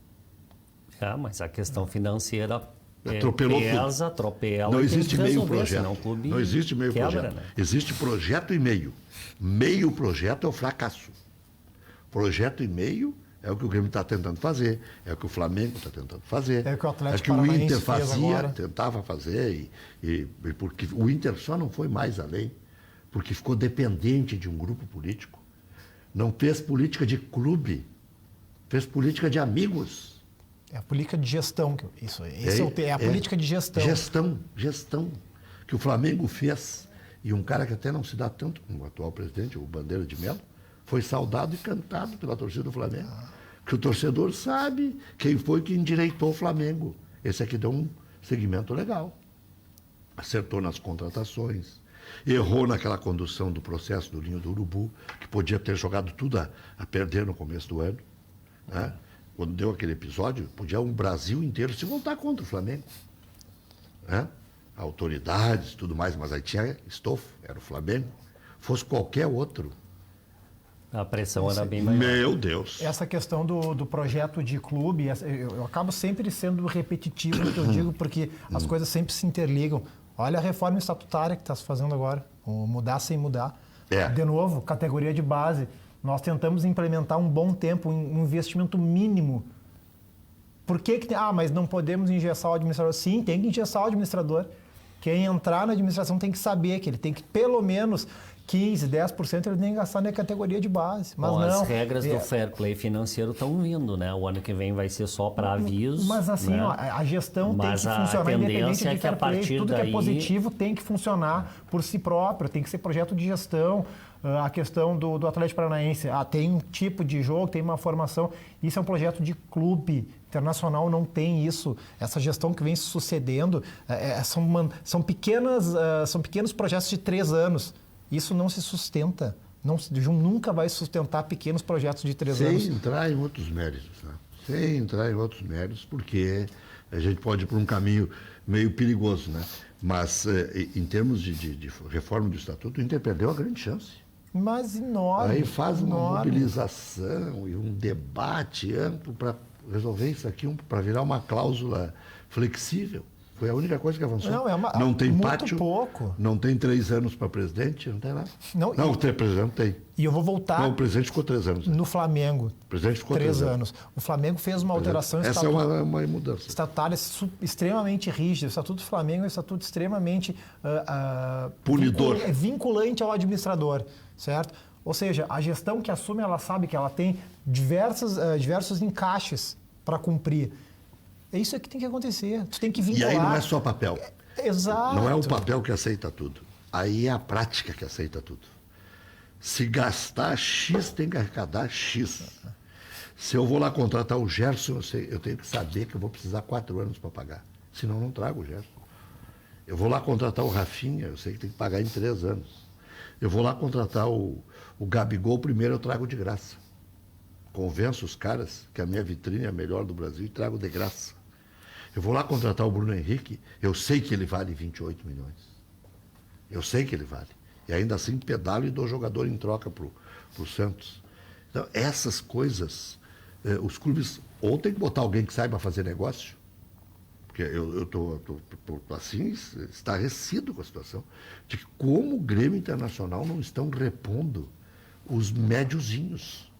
Mas a questão financeira atropela. Não existe meio projeto. Senão o clube não existe meio quebra, projeto. né? Existe projeto e meio. Meio projeto é o fracasso. Projeto e meio é o que o Grêmio está tentando fazer, é o que o Flamengo está tentando fazer. É o que o Atlético é que o Paranaense Inter fez fazia, agora. tentava fazer, e porque o Inter só não foi mais além, porque ficou dependente de um grupo político. Não fez política de clube, fez política de amigos. É a política de gestão. É a política de gestão. Gestão. Que o Flamengo fez. E um cara que até não se dá tanto como o atual presidente, o Bandeira de Melo, foi saudado e cantado pela torcida do Flamengo. Que o torcedor sabe quem foi que endireitou o Flamengo. Esse aqui deu um segmento legal. Acertou nas contratações. Errou naquela condução do processo do Ninho do Urubu, que podia ter jogado tudo a perder no começo do ano. Né? Quando deu aquele episódio, podia um Brasil inteiro se voltar contra o Flamengo. Né? Autoridades, tudo mais, mas aí tinha estofo, era o Flamengo. Fosse qualquer outro. A pressão era bem maior. Meu Deus. Essa questão do projeto de clube, eu acabo sempre sendo repetitivo no que eu digo, porque as coisas sempre se interligam. Olha a reforma estatutária que está se fazendo agora, o mudar sem mudar. De novo, categoria de base. Nós tentamos implementar um bom tempo, um investimento mínimo. Por que mas não podemos engessar o administrador? Sim, tem que engessar o administrador. Quem entrar na administração tem que saber que ele tem que, pelo menos, 15%, 10% ele tem que gastar na categoria de base. Mas Bom, não, as regras do fair play financeiro estão vindo, né? O ano que vem vai ser só para aviso. Mas assim, né? a gestão tem que funcionar independente de fair play. Tudo que é positivo tem que funcionar por si próprio, tem que ser projeto de gestão. A questão do Atlético Paranaense, tem um tipo de jogo, tem uma formação, isso é um projeto de clube. Internacional não tem isso. Essa gestão que vem se sucedendo são pequenos projetos de 3 anos. Isso não se sustenta. Nunca vai sustentar pequenos projetos de 3 anos. Sem entrar em outros méritos. Né? Sem entrar em outros méritos, porque a gente pode ir por um caminho meio perigoso. Né? Mas, em termos de reforma do Estatuto, o Inter perdeu a grande chance. Mas enorme. Aí faz uma mobilização e um debate amplo para resolver isso aqui, para virar uma cláusula flexível. Foi a única coisa que avançou. Não tem muito pátio, pouco. Não tem 3 anos para presidente, não tem nada. Não, o presidente tem. E eu vou voltar... Não, o presidente ficou 3 anos. No Flamengo. O presidente ficou 3 anos. O Flamengo fez uma alteração Essa é uma mudança. Estatutária extremamente rígida. O Estatuto do Flamengo é um estatuto extremamente... punidor. Vinculante ao administrador, certo? Ou seja, a gestão que assume, ela sabe que ela tem diversos encaixes para cumprir. É isso que tem que acontecer. Tu tem que vincular. E aí não é só papel. Exato. Não é o papel que aceita tudo. Aí é a prática que aceita tudo. Se gastar X, tem que arrecadar X. Se eu vou lá contratar o Gerson, eu tenho que saber que eu vou precisar 4 anos para pagar. Senão não trago o Gerson. Eu vou lá contratar o Rafinha, eu sei que tem que pagar em 3 anos. Eu vou lá contratar o Gabigol, primeiro eu trago de graça. Convenço os caras que a minha vitrine é a melhor do Brasil e trago de graça. Eu vou lá contratar o Bruno Henrique, eu sei que ele vale 28 milhões. Eu sei que ele vale. E ainda assim pedalo e dou jogador em troca pro Santos. Então, essas coisas, os clubes ou tem que botar alguém que saiba fazer negócio, porque eu tô assim, estarrecido com a situação, de que como o Grêmio Internacional não estão repondo os médiozinhos.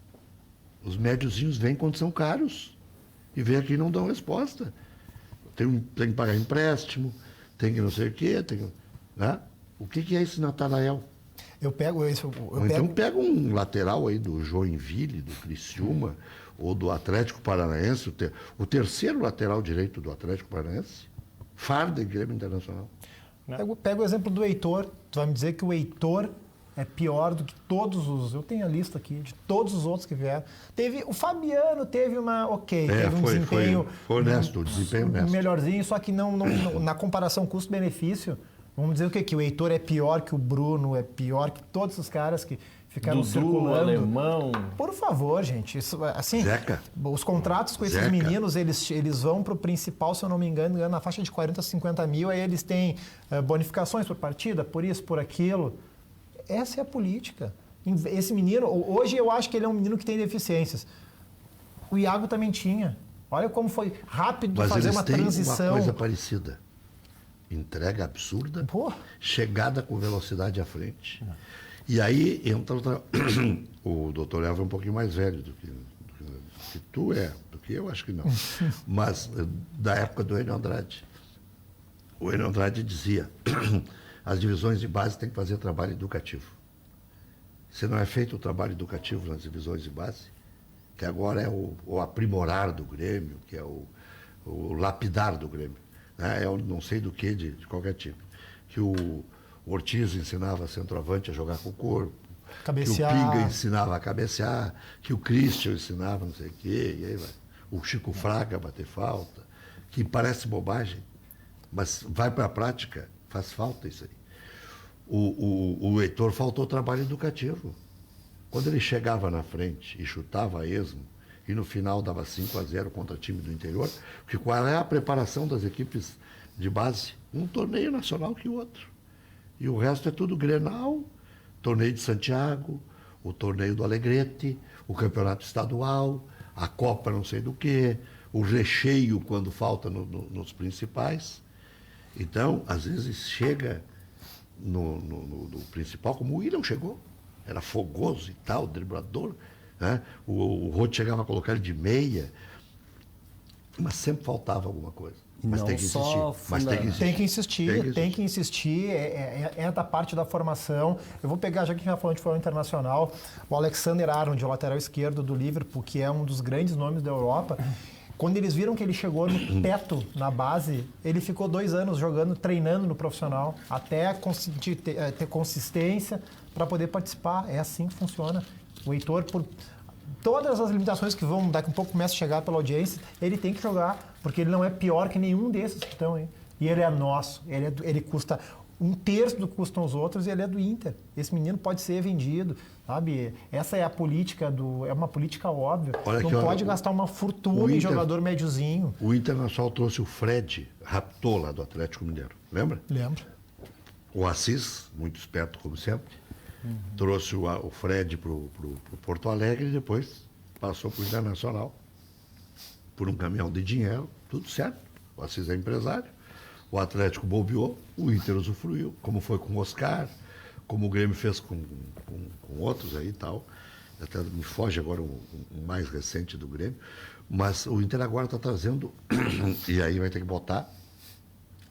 Os médiozinhos vêm quando são caros e vêm aqui e não dão resposta. Tem que pagar empréstimo, tem que não sei o quê, né? O que é esse Natanael? Então pega um lateral aí do Joinville, do Criciúma, ou do Atlético Paranaense, o terceiro lateral direito do Atlético Paranaense, farda em Grêmio Internacional. Pega o exemplo do Heitor, tu vai me dizer que o Heitor é pior do que todos os... Eu tenho a lista aqui de todos os outros que vieram. O Fabiano teve teve um desempenho... Foi honesto, o desempenho honesto. Melhorzinho, só que não na comparação custo-benefício, vamos dizer o quê? Que o Heitor é pior que o Bruno, é pior que todos os caras que ficaram circulando. Alemão... Por favor, gente. Isso, assim, Zeca. Os contratos com esses meninos, eles vão para o principal, se eu não me engano, na faixa de 40 a 50 mil, aí eles têm bonificações por partida, por isso, por aquilo... Essa é a política. Esse menino, hoje eu acho que ele é um menino que tem deficiências. O Iago também tinha. Olha como foi rápido fazer uma transição. Mas uma coisa parecida. Entrega absurda, chegada com velocidade à frente. E aí entra o doutor Elvio é um pouquinho mais velho do que tu é, do que eu acho que não. Mas da época do Enio Andrade. O Enio Andrade dizia... As divisões de base têm que fazer trabalho educativo. Se não é feito o trabalho educativo nas divisões de base, que agora é o aprimorar do Grêmio, que é o lapidar do Grêmio, né? É o não sei do que de qualquer tipo. Que o Ortiz ensinava centroavante a jogar com o corpo, cabecear. Que o Pinga ensinava a cabecear, que o Christian ensinava não sei o quê, e aí vai. O Chico Fraga a bater falta, que parece bobagem, mas vai para a prática, faz falta isso aí. O Heitor faltou trabalho educativo. Quando ele chegava na frente e chutava a esmo, e no final dava 5-0 contra time do interior, porque qual é a preparação das equipes de base? Um torneio nacional que o outro. E o resto é tudo Grenal, torneio de Santiago, o torneio do Alegrete, o campeonato estadual, a Copa não sei do que, o recheio quando falta nos principais. Então, às vezes chega no principal, como o William chegou, era fogoso e tal, driblador, né? O Roth chegava a colocar ele de meia, mas sempre faltava alguma coisa. Mas tem que insistir. Tem que insistir. É da parte da formação. Eu vou pegar, já que a gente já falou de futebol internacional, o Alexander Arnold, o lateral esquerdo do Liverpool, que é um dos grandes nomes da Europa. Quando eles viram que ele chegou no teto, na base, ele ficou 2 anos jogando, treinando no profissional, até conseguir ter consistência para poder participar. É assim que funciona. O Heitor, por todas as limitações que vão, daqui a um pouco começa a chegar pela audiência, ele tem que jogar, porque ele não é pior que nenhum desses que estão aí. E ele é nosso, ele custa 1/3 do que custam os outros e ele é do Inter. Esse menino pode ser vendido, sabe? Essa é a política é uma política óbvia. Não pode gastar uma fortuna em jogador médiozinho. O Internacional trouxe o Fred, raptou lá do Atlético Mineiro, lembra? Lembro. O Assis, muito esperto como sempre, trouxe o Fred para o Porto Alegre e depois passou para o Internacional por um caminhão de dinheiro, tudo certo. O Assis é empresário. O Atlético bobeou, o Inter usufruiu, como foi com o Oscar, como o Grêmio fez com outros aí e tal. Até me foge agora o mais recente do Grêmio. Mas o Inter agora está trazendo, e aí vai ter que botar,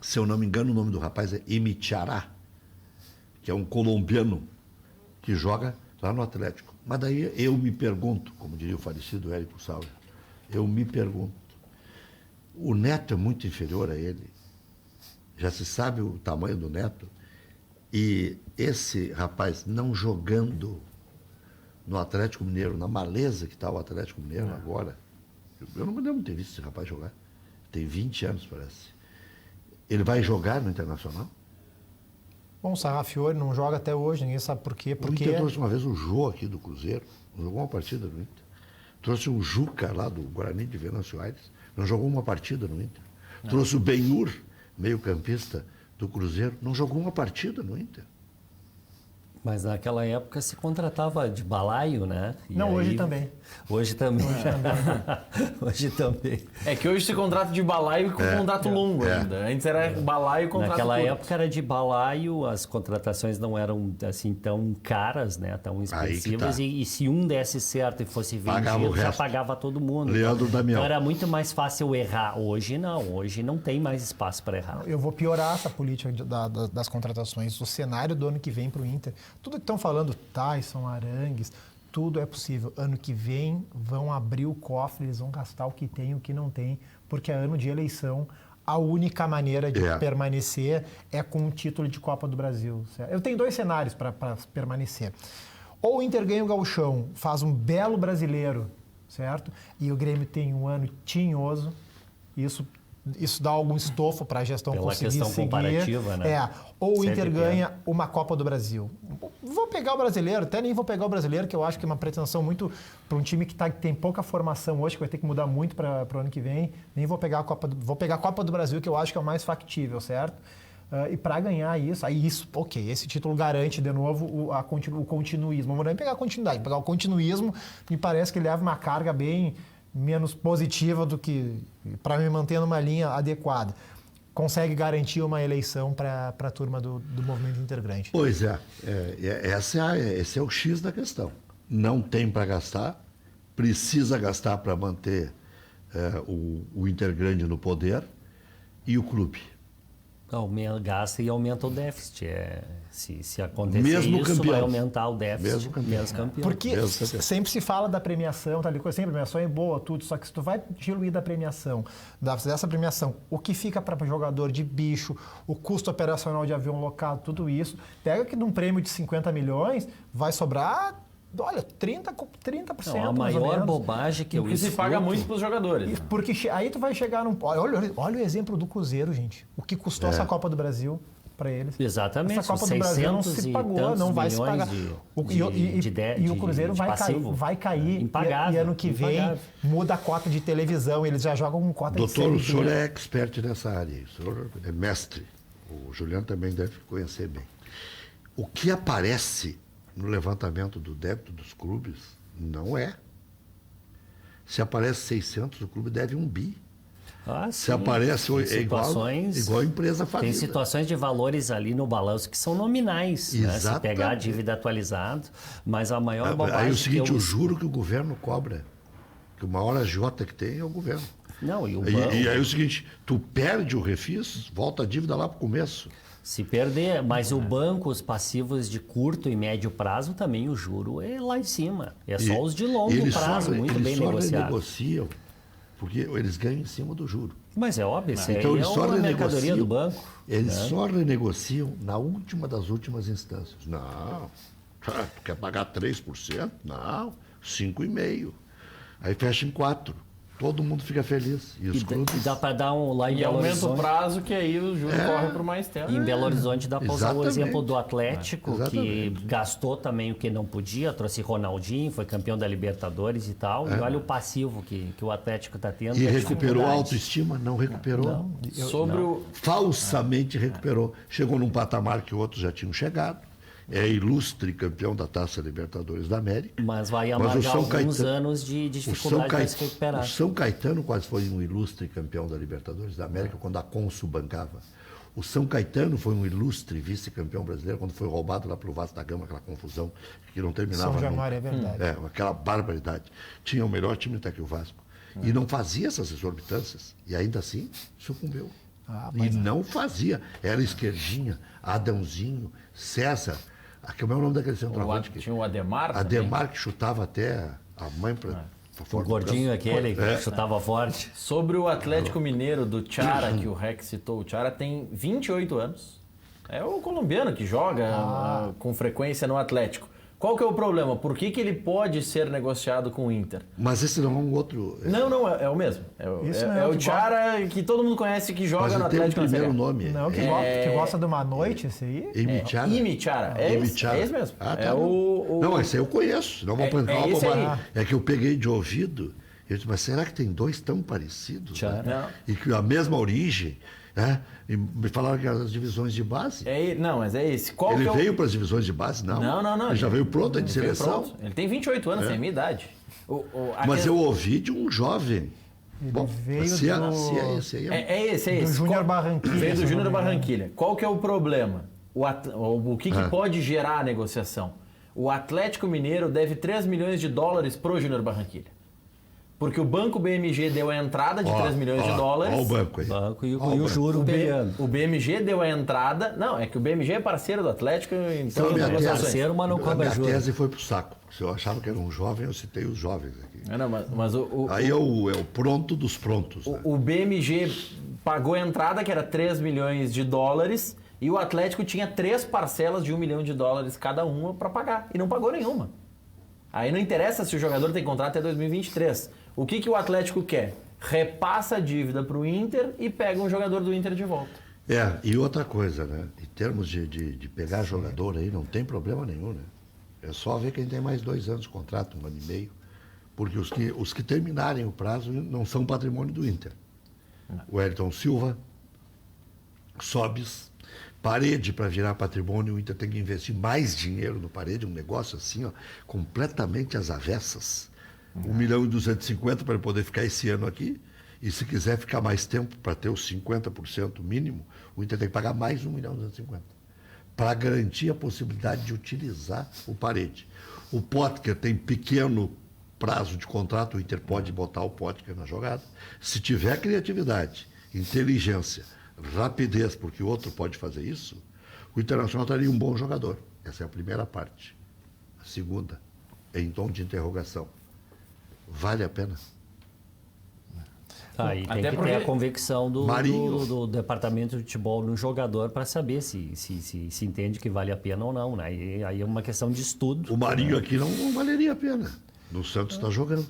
se eu não me engano, o nome do rapaz é Imitiará, que é um colombiano que joga lá no Atlético. Mas daí eu me pergunto, como diria o falecido Érico Sauer, eu me pergunto, o Neto é muito inferior a ele, já se sabe o tamanho do Neto, e esse rapaz não jogando no Atlético Mineiro, na maleza que está o Atlético Mineiro agora, eu não me lembro de ter visto esse rapaz jogar, tem 20 anos parece. Ele vai jogar no Internacional? Bom, o Sarrafiori não joga até hoje, ninguém sabe por quê. O Inter trouxe uma vez o Jô aqui do Cruzeiro, não jogou uma partida no Inter. Trouxe o Juca lá do Guarani de Venâncio Aires, não jogou uma partida no Inter. Trouxe o Benhur, meio-campista do Cruzeiro, não jogou uma partida no Inter. Mas naquela época se contratava de balaio, né? Não, hoje também. Hoje também. Hoje também. É que hoje se contrata de balaio com contrato longo ainda. Antes era balaio e contrato Naquela curto. época era de balaio, as contratações não eram assim tão caras, né? Tão expressivas. E se um desse certo e fosse vendido, já pagava todo mundo. Leandro Damião. Então era muito mais fácil errar. Hoje não. Hoje não tem mais espaço para errar. Eu vou piorar essa política das contratações. O cenário do ano que vem para o Inter. Tudo que estão falando, Tyson, Arangues, tudo é possível. Ano que vem vão abrir o cofre, eles vão gastar o que tem e o que não tem, porque é ano de eleição. A única maneira de permanecer é com um título de Copa do Brasil. Certo? Eu tenho 2 cenários para permanecer. Ou o Inter ganha o Gauchão, faz um belo brasileiro, certo? E o Grêmio tem um ano tinhoso, isso dá algum estofo para a gestão pela conseguir questão seguir. Comparativa, né? Ou o Inter ganha uma Copa do Brasil. Vou pegar o brasileiro, até nem vou pegar o brasileiro, que eu acho que é uma pretensão muito para um time que tem pouca formação hoje, que vai ter que mudar muito para o ano que vem. Nem vou pegar vou pegar a Copa do Brasil, que eu acho que é o mais factível, certo? E para ganhar isso, esse título garante de novo o continuismo. Não vou nem pegar a continuidade, pegar o continuismo, me parece que leva uma carga bem menos positiva do que para me manter numa linha adequada. Consegue garantir uma eleição para a turma do movimento integrante. Pois esse é o X da questão. Não tem para gastar, precisa gastar para manter o Intergrande no poder e o clube. Gasta e aumenta o déficit. Se acontecer mesmo isso, campeão. Vai aumentar o déficit. Mesmo campeão. Porque sempre se fala da premiação, tá ali, sempre a premiação é boa, tudo, só que se tu vai diluir da premiação, dessa premiação, o que fica para o jogador de bicho, o custo operacional de avião locado, tudo isso, pega que num prêmio de 50 milhões, vai sobrar... Olha, 30%. Não, a maior bobagem que eu se paga muito para os jogadores. Porque aí tu vai chegar num... Olha o exemplo do Cruzeiro, gente. O que custou essa Copa do Brasil para eles. Exatamente. Essa Copa do Brasil não se pagou, não vai se pagar. E o Cruzeiro vai cair. Impagável, e ano que vem muda a cota de televisão. Eles já jogam com cota de Doutor, o senhor é expert nessa área. O senhor é mestre. O Juliano também deve conhecer bem. O que aparece no levantamento do débito dos clubes, não é. Se aparece 600, o clube deve 1 bi. Se aparece igual a empresa falida. Tem situações de valores ali no balanço que são nominais, né? Se pegar a dívida atualizada, mas a maior bobagem... Aí é o seguinte, eu juro que o governo cobra, que o maior agiota que tem é o governo. Não, e aí é o seguinte, tu perde o refis, volta a dívida lá para o começo. Se perder, mas o banco, os passivos de curto e médio prazo, também o juro é lá em cima. É só os de longo prazo, muito bem negociados. Eles só renegociam, porque eles ganham em cima do juro. Mas é óbvio, isso então, aí é uma mercadoria do banco. Eles só renegociam na última das últimas instâncias. Não, tu quer pagar 3%? Não, 5,5%. Aí fecha em 4%. Todo mundo fica feliz. E dá para dar lá em Belo Horizonte. Aumenta o prazo que aí o juro corre por mais tempo. E em Belo Horizonte dá para usar o exemplo do Atlético, Exatamente. que gastou também o que não podia, trouxe Ronaldinho, foi campeão da Libertadores e tal. E olha o passivo que o Atlético está tendo. E recuperou a autoestima? Não recuperou. Falsamente recuperou. Chegou num patamar que outros já tinham chegado. É ilustre campeão da Taça Libertadores da América. Mas vai amargar alguns anos de dificuldade para se recuperar. O São Caetano quase foi um ilustre campeão da Libertadores da América quando a Consul bancava. O São Caetano foi um ilustre vice-campeão brasileiro quando foi roubado lá pelo Vasco da Gama, aquela confusão que não terminava São Januário, nunca. é verdade. Aquela barbaridade. Tinha o melhor time até que o Vasco. E não fazia essas exorbitâncias. E ainda assim, sucumbeu. E não fazia. Era Esquerdinha, Adãozinho, César. Como é o nome daquele centroavante? Tinha o Ademar também. Ademar, que chutava até a mãe para O gordinho aquele que chutava forte. Sobre o Atlético Mineiro do Chara, que o Rex citou, o Chara tem 28 anos. É o colombiano que joga com frequência no Atlético. Qual que é o problema? Por que ele pode ser negociado com o Inter? Mas esse não é um outro... Não, é o mesmo. É o Chara que todo mundo conhece que joga Mas no tem Atlético. o primeiro nome. Não, que gosta de uma noite, esse aí? Imichara. Imichara. É esse mesmo. Tá. Não, esse aí eu conheço. Não vou plantar uma bobagem. É que eu peguei de ouvido. Eu disse, mas será que tem dois tão parecidos? Né? E que a mesma origem... E me falaram que eram as divisões de base. Não, mas é esse. Ele veio para as divisões de base? Não. Não. Ele já veio pronto de seleção? Pronto. Ele tem 28 anos, tem a minha idade. Mas eu ouvi de um jovem. Bom, veio se é esse aí. É esse. Do Júnior Barranquilla. Veio do Júnior Barranquilla. Qual que é o problema? O que pode gerar a negociação? O Atlético Mineiro deve 3 milhões de dólares pro Júnior Barranquilla. Porque o Banco BMG deu a entrada de 3 milhões de dólares. Olha o banco aí. E o juro pegando. O BMG deu a entrada... Não, é que o BMG é parceiro do Atlético, então... Minha parceiro, mas não cobra juros. A tese foi pro saco. Se eu achava que era um jovem, eu citei os jovens aqui. Mas aí é o pronto dos prontos. Né? O BMG pagou a entrada, que era 3 milhões de dólares, e o Atlético tinha 3 parcelas de 1 milhão de dólares cada uma para pagar. E não pagou nenhuma. Aí não interessa se o jogador tem contrato até 2023. O que o Atlético quer? Repassa a dívida para o Inter e pega um jogador do Inter de volta. E outra coisa, né? Em termos de pegar jogador aí, não tem problema nenhum, né? É só ver quem tem mais 2 anos de contrato, 1 ano e meio. Porque os que terminarem o prazo não são patrimônio do Inter. O Ayrton Silva, Sobis, Parede para virar patrimônio, o Inter tem que investir mais dinheiro no Parede, um negócio assim, ó, completamente às avessas. 1.250.000 para ele poder ficar esse ano aqui, e se quiser ficar mais tempo para ter os 50% mínimo, o Inter tem que pagar mais 1.250.000 para garantir a possibilidade de utilizar o Parede. O Potker tem pequeno prazo de contrato, o Inter pode botar o Potker na jogada. Se tiver criatividade, inteligência, rapidez, porque o outro pode fazer isso, o Internacional estaria um bom jogador. Essa é a primeira parte. A segunda é em tom de interrogação. Vale a pena? E tem que ter a convicção do departamento de futebol no jogador para saber se entende que vale a pena ou não, né? E aí é uma questão de estudo. O Marinho aqui não valeria a pena. No Santos está jogando.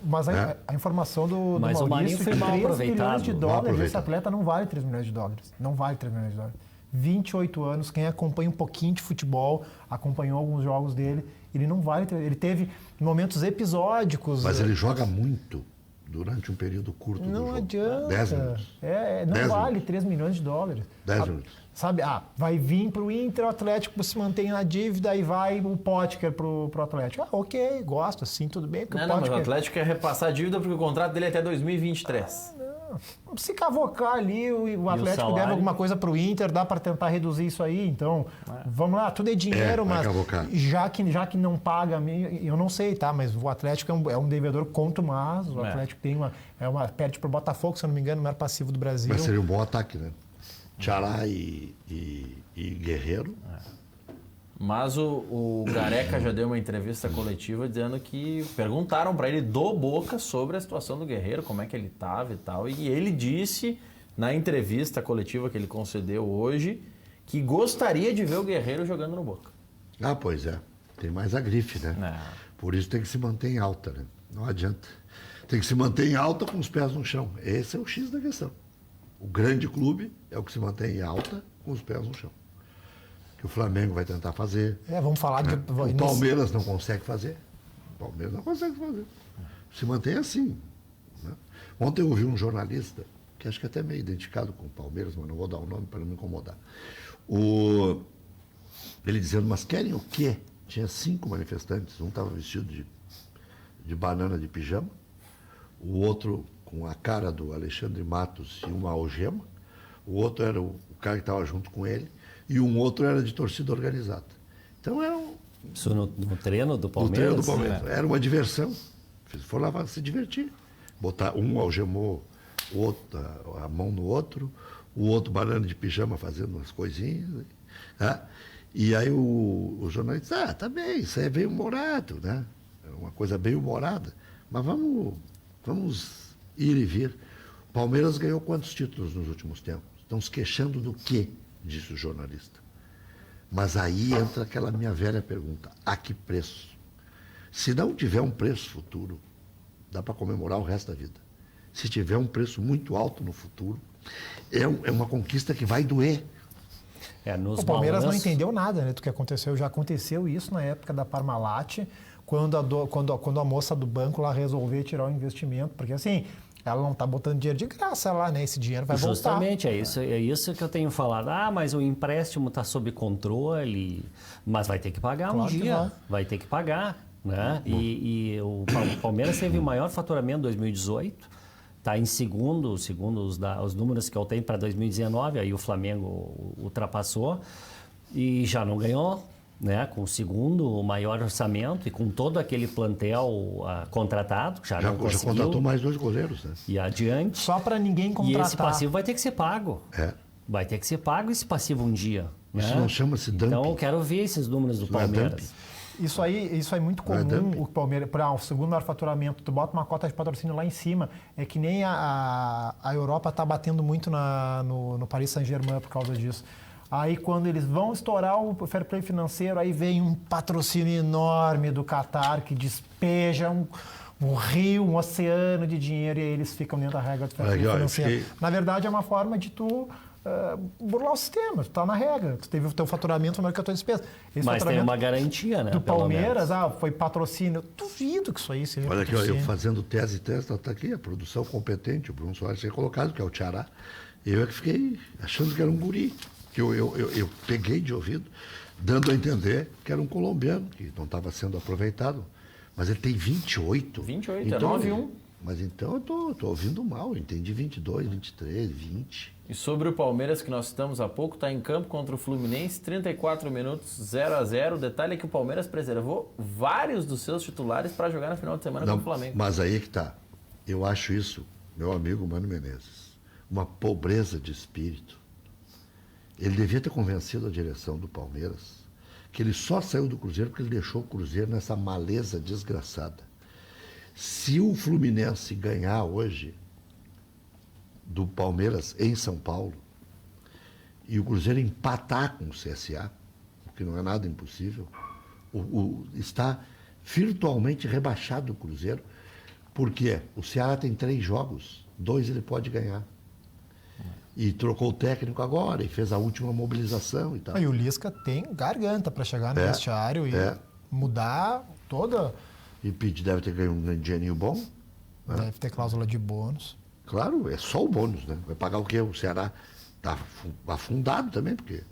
Mas a informação do Maurício, o Marinho foi mal aproveitado. 3 milhões de dólares, esse atleta não vale 3 milhões de dólares. Não vale 3 milhões de dólares. 28 anos, quem acompanha um pouquinho de futebol, acompanhou alguns jogos dele, ele não vale. Ele teve momentos episódicos. Mas ele joga muito durante um período curto do jogo. Não adianta. 10 minutos. Não 10 vale minutos. 3 milhões de dólares. 10 minutos. Sabe, vai vir para o Inter, o Atlético se mantém na dívida e vai o Potker para o Atlético. Ok, gosto, assim, tudo bem. Mas o Atlético quer repassar a dívida porque o contrato dele é até 2023. Se cavocar ali, o Atlético deve alguma coisa para o Inter, dá para tentar reduzir isso aí. Então, vamos lá, tudo é dinheiro, mas já que não paga, eu não sei, tá? Mas o Atlético é um devedor contumaz. O Atlético tem perde para o Botafogo, se eu não me engano, o maior passivo do Brasil. Mas seria um bom ataque, né? Tchará e Guerreiro. Mas o Gareca já deu uma entrevista coletiva dizendo que perguntaram para ele do Boca sobre a situação do Guerreiro, como é que ele estava e tal. E ele disse, na entrevista coletiva que ele concedeu hoje, que gostaria de ver o Guerreiro jogando no Boca. Pois é. Tem mais a grife, né? Por isso tem que se manter em alta, né? Não adianta. Tem que se manter em alta com os pés no chão. Esse é o X da questão. O grande clube é o que se mantém em alta com os pés no chão. Que o Flamengo vai tentar fazer. Vamos falar de... O Palmeiras não consegue fazer. O Palmeiras não consegue fazer. Se mantém assim. Né? Ontem eu ouvi um jornalista, que acho que até meio identificado com o Palmeiras, mas não vou dar o nome para não me incomodar. Ele dizendo, mas querem o quê? Tinha 5 manifestantes. Um estava vestido de banana de pijama, o outro com a cara do Alexandre Matos e uma algema, o outro era o cara que estava junto com ele, e um outro era de torcida organizada. Então era Isso no treino do no Palmeiras? treino do Palmeiras. Era uma diversão. Foram lá para se divertir. Botar um algemou o outro, a mão no outro, o outro banana de pijama fazendo umas coisinhas. Né? E aí o jornalista disse, tá bem, isso é bem humorado, né? É uma coisa bem humorada. Mas vamos ir e vir. O Palmeiras ganhou quantos títulos nos últimos tempos? Estão se queixando do quê? Disse o jornalista. Mas aí entra aquela minha velha pergunta, a que preço? Se não tiver um preço futuro, dá para comemorar o resto da vida. Se tiver um preço muito alto no futuro, é uma conquista que vai doer. O Palmeiras não entendeu nada, né, do que aconteceu. Já aconteceu isso na época da Parmalat, quando a moça do banco lá resolveu tirar o investimento, porque assim, ela não está botando dinheiro de graça lá, né? Esse dinheiro vai voltar. Justamente, é isso que eu tenho falado. Mas o empréstimo está sob controle, mas vai ter que pagar um dia. Vai ter que pagar, né? E o Palmeiras teve o maior faturamento em 2018, está em segundo os números que eu tenho para 2019, aí o Flamengo ultrapassou e já não ganhou. Né, com o segundo maior orçamento e com todo aquele plantel contratado, já contratou mais 2 goleiros, né? E adiante. Só para ninguém contratar. E esse passivo vai ter que ser pago. Vai ter que ser pago esse passivo um dia. Isso não chama-se dumping. Então eu quero ver esses números do Palmeiras. Isso aí é muito comum, o Palmeiras, para o segundo maior faturamento, tu bota uma cota de patrocínio lá em cima. É que nem a Europa está batendo muito no Paris Saint-Germain por causa disso. Aí quando eles vão estourar o fair play financeiro, aí vem um patrocínio enorme do Qatar que despeja um rio, um oceano de dinheiro e aí eles ficam dentro da regra do fair play financeiro. Na verdade é uma forma de tu burlar o sistema, tu está na regra, tu teve o teu faturamento maior que a tua despesa. Mas tem uma garantia, né? Do Palmeiras, foi patrocínio. Eu duvido que isso aí seja Olha aqui, eu fazendo tese, está aqui, a produção competente, o Bruno Soares tinha colocado, que é o Tiará. Eu é que fiquei achando que era um guri. Que eu peguei de ouvido, dando a entender que era um colombiano, que não estava sendo aproveitado. Mas ele tem 28. 28, então, é 9-1. Mas então eu estou ouvindo mal, eu entendi 22, 23, 20. E sobre o Palmeiras, que nós citamos há pouco, está em campo contra o Fluminense, 34 minutos, 0-0. O detalhe é que o Palmeiras preservou vários dos seus titulares para jogar no final de semana com o Flamengo. Mas aí é que está. Eu acho isso, meu amigo Mano Menezes, uma pobreza de espírito. Ele devia ter convencido a direção do Palmeiras que ele só saiu do Cruzeiro porque ele deixou o Cruzeiro nessa maleza desgraçada. Se o Fluminense ganhar hoje do Palmeiras em São Paulo e o Cruzeiro empatar com o CSA, o que não é nada impossível, está virtualmente rebaixado o Cruzeiro, porque o Ceará tem 3 jogos, 2 ele pode ganhar. E trocou o técnico agora e fez a última mobilização e tal. E o Lisca tem garganta para chegar no vestiário e mudar toda... E Pete deve ter ganho um dinheirinho bom. Deve né? ter cláusula de bônus. Claro, é só o bônus, né? Vai pagar o quê? O Ceará está afundado também, porque...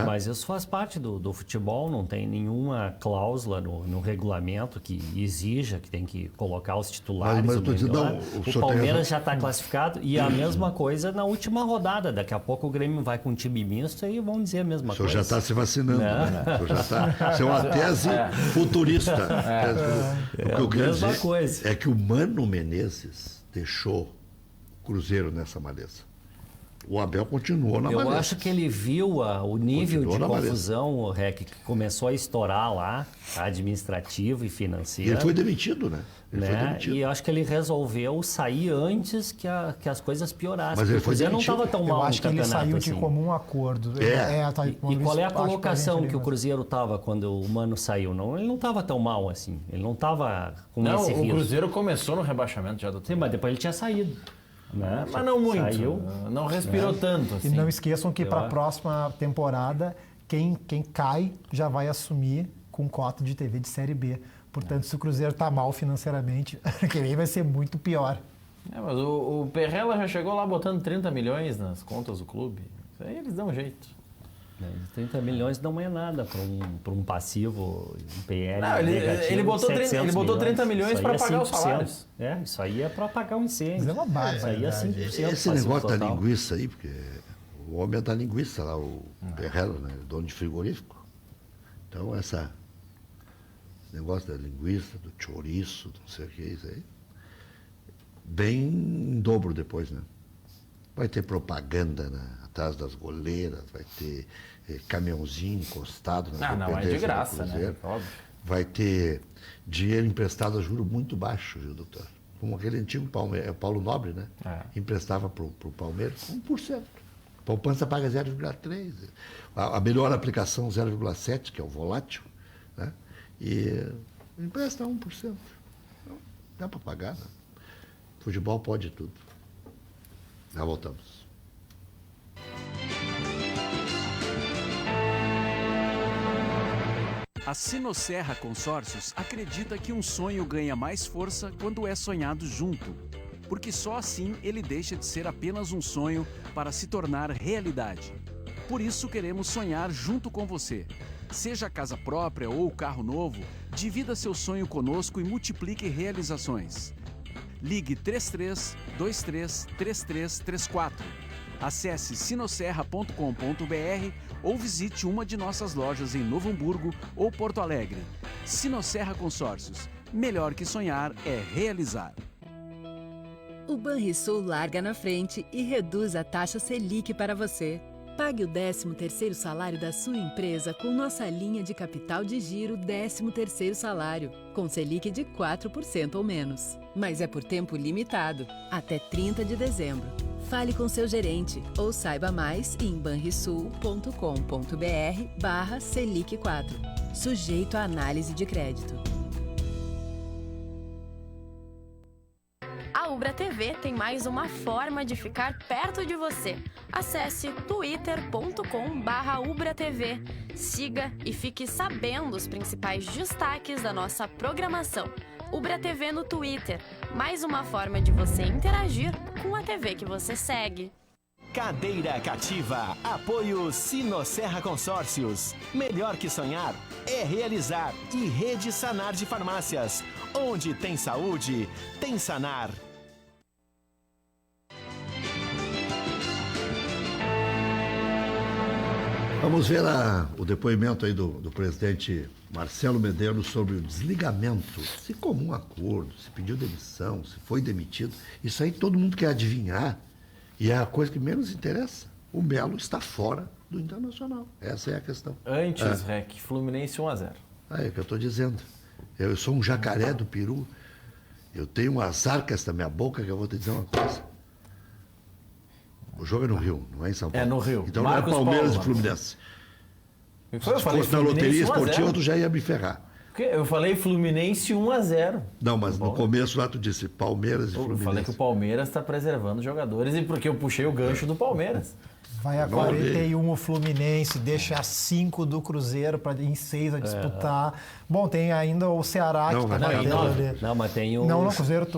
Mas isso faz parte do futebol, não tem nenhuma cláusula no regulamento que exija que tem que colocar os titulares. Mas eu tô dizendo, não, o Palmeiras já está classificado e a mesma coisa na última rodada. Daqui a pouco o Grêmio vai com um time misto e vão dizer a mesma coisa. O senhor já está se vacinando, né? O senhor já está... Isso é uma tese futurista. O que eu quero dizer é que o Mano Menezes deixou o Cruzeiro nessa maleza. O Abel continuou na maleza. Eu acho que ele viu o nível de confusão, o REC, que começou a estourar lá, administrativo e financeiro. E ele foi demitido, né? Ele foi demitido. E eu acho que ele resolveu sair antes que as coisas piorassem. Mas ele foi demitido. Não estava tão mal no campeonato. Eu acho que ele saiu de comum acordo. E qual é a colocação que o Cruzeiro estava quando o Mano saiu? Não, ele não estava tão mal assim. Ele não estava com esse risco. O Cruzeiro começou no rebaixamento já do tempo. Sim, mas depois ele tinha saído. Né? Mas não muito, não respirou tanto. Assim. E não esqueçam que para a próxima temporada, quem cai já vai assumir com cota de TV de Série B. Portanto, se o Cruzeiro está mal financeiramente, que aí vai ser muito pior. Mas o Perrella já chegou lá botando 30 milhões nas contas do clube. Isso aí eles dão um jeito. 30 milhões não é nada para um passivo, um PL Não, ele botou 30 milhões para pagar os salários. Isso aí é para pagar um incêndio. É uma base. Isso aí é 5%. Esse negócio da linguiça aí, porque o homem é da linguiça lá, o Guerreiro, né? Dono de frigorífico. Então, esse negócio da linguiça, do chouriço, não sei o que é isso aí, bem em dobro depois, né? Vai ter propaganda, né? Atrás das goleiras, vai ter caminhãozinho encostado na Não é de graça, né? Óbvio. Vai ter dinheiro emprestado a juro muito baixo, viu, doutor? Como aquele antigo Paulo Nobre, né? Emprestava para o Palmeiras 1%. A poupança paga 0,3%. A melhor aplicação 0,7%, que é o volátil, né? E empresta 1%. Não dá para pagar, né? Futebol pode tudo. Já voltamos. A Sinosserra Consórcios acredita que um sonho ganha mais força quando é sonhado junto, porque só assim ele deixa de ser apenas um sonho para se tornar realidade. Por isso queremos sonhar junto com você. Seja casa própria ou carro novo, divida seu sonho conosco e multiplique realizações. Ligue 33 23 3334. Acesse sinosserra.com.br ou visite uma de nossas lojas em Novo Hamburgo ou Porto Alegre. Sinosserra Consórcios. Melhor que sonhar é realizar. O Banrisul larga na frente e reduz a taxa Selic para você. Pague o 13º salário da sua empresa com nossa linha de capital de giro 13º salário, com Selic de 4% ou menos. Mas é por tempo limitado, até 30 de dezembro. Fale com seu gerente ou saiba mais em banrisul.com.br/Selic4. Sujeito à análise de crédito. A Ubra TV tem mais uma forma de ficar perto de você. Acesse twitter.com/ubratv. Siga e fique sabendo os principais destaques da nossa programação. Ubra TV no Twitter, mais uma forma de você interagir com a TV que você segue. Cadeira cativa, apoio Sinosserra Consórcios. Melhor que sonhar é realizar. E Rede Sanar de Farmácias, onde tem saúde, tem Sanar. Vamos ver o depoimento aí do presidente Marcelo Medeiros sobre o desligamento. Se comum acordo, se pediu demissão, se foi demitido. Isso aí todo mundo quer adivinhar e é a coisa que menos interessa. O Melo está fora do Internacional. Essa é a questão. Antes, REC, Fluminense 1-0. É o que eu estou dizendo. Eu sou um jacaré do peru. Eu tenho umas arcas na minha boca que eu vou te dizer uma coisa. O jogo é no Rio, não é em São Paulo. É no Rio. Então Marcos não é Palmeiras Paulo, e Fluminense. Eu Se fosse na loteria esportiva, tu já ia me ferrar. Eu falei Fluminense 1-0. Não, mas no começo lá tu disse Palmeiras e Fluminense. Eu falei que o Palmeiras está preservando jogadores e porque eu puxei o gancho do Palmeiras. Vai a 41 o Fluminense, deixa a 5 do Cruzeiro em 6 a disputar. Bom, tem ainda o Ceará que está batendo ali. Não, mas tem o... Não, o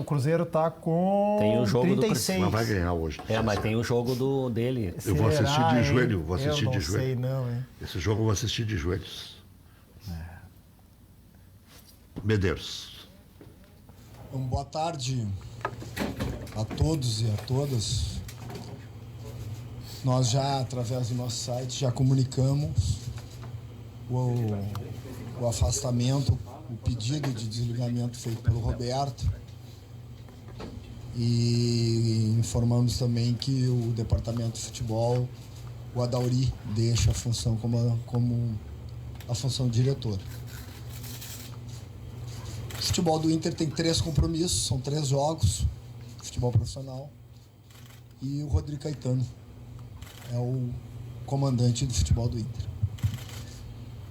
Cruzeiro está com tem o jogo 36. Mas vai ganhar hoje. Mas tem o jogo dele. Eu vou assistir de joelho, eu não sei não, hein? Esse jogo eu vou assistir de joelhos. Medeiros. Boa tarde a todos e a todas. Nós já, através do nosso site, já comunicamos o afastamento, o pedido de desligamento feito pelo Roberto e informamos também que o departamento de futebol, o Adauri, deixa a função como a função de diretor. O futebol do Inter tem 3 compromissos, são 3 jogos, futebol profissional, e o Rodrigo Caetano é o comandante do futebol do Inter.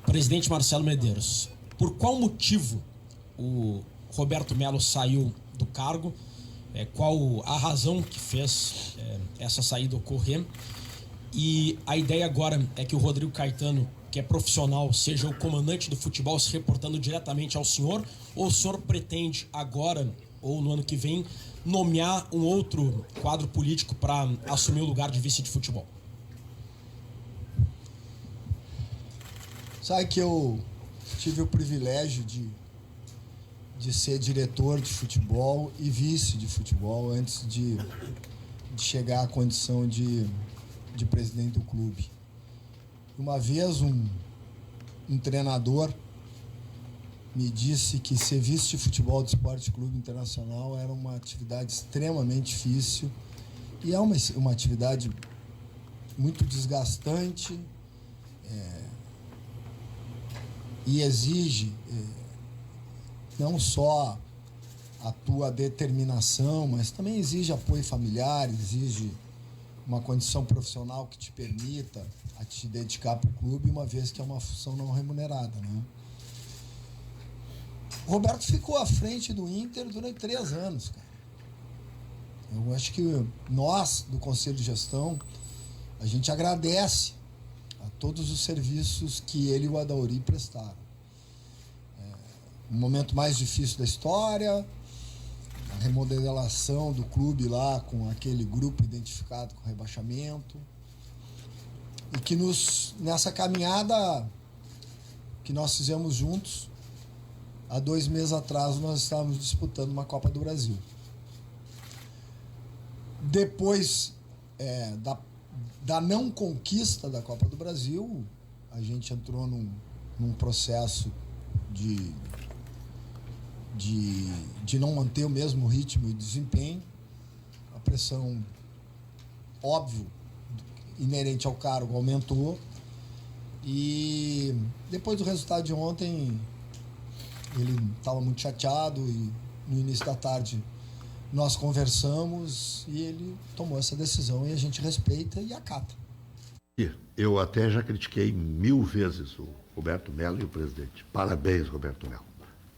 Presidente Marcelo Medeiros, por qual motivo o Roberto Melo saiu do cargo? Qual a razão que fez essa saída ocorrer? E a ideia agora é que o Rodrigo Caetano, que é profissional, seja o comandante do futebol, se reportando diretamente ao senhor, ou o senhor pretende agora, ou no ano que vem, nomear um outro quadro político para assumir o lugar de vice de futebol? Sabe que eu tive o privilégio de ser diretor de futebol e vice de futebol antes de chegar à condição de presidente do clube. Uma vez um treinador me disse que ser vice de futebol do Esporte Clube Internacional era uma atividade extremamente difícil e é uma atividade muito desgastante e exige não só a tua determinação, mas também exige apoio familiar, exige uma condição profissional que te permita a te dedicar para o clube, uma vez que é uma função não remunerada, né? O Roberto ficou à frente do Inter durante 3 anos, cara. Eu acho que nós, do Conselho de Gestão, a gente agradece a todos os serviços que ele e o Adauri prestaram. O momento mais difícil da história, a remodelação do clube lá com aquele grupo identificado com rebaixamento, e que nessa caminhada que nós fizemos juntos, há 2 meses atrás nós estávamos disputando uma Copa do Brasil. Depois da não conquista da Copa do Brasil, a gente entrou num processo de não manter o mesmo ritmo e desempenho. A pressão, óbvio, inerente ao cargo aumentou. E depois do resultado de ontem, ele estava muito chateado e no início da tarde nós conversamos e ele tomou essa decisão e a gente respeita e acata. Eu até já critiquei 1000 vezes o Roberto Melo e o presidente. Parabéns, Roberto Melo.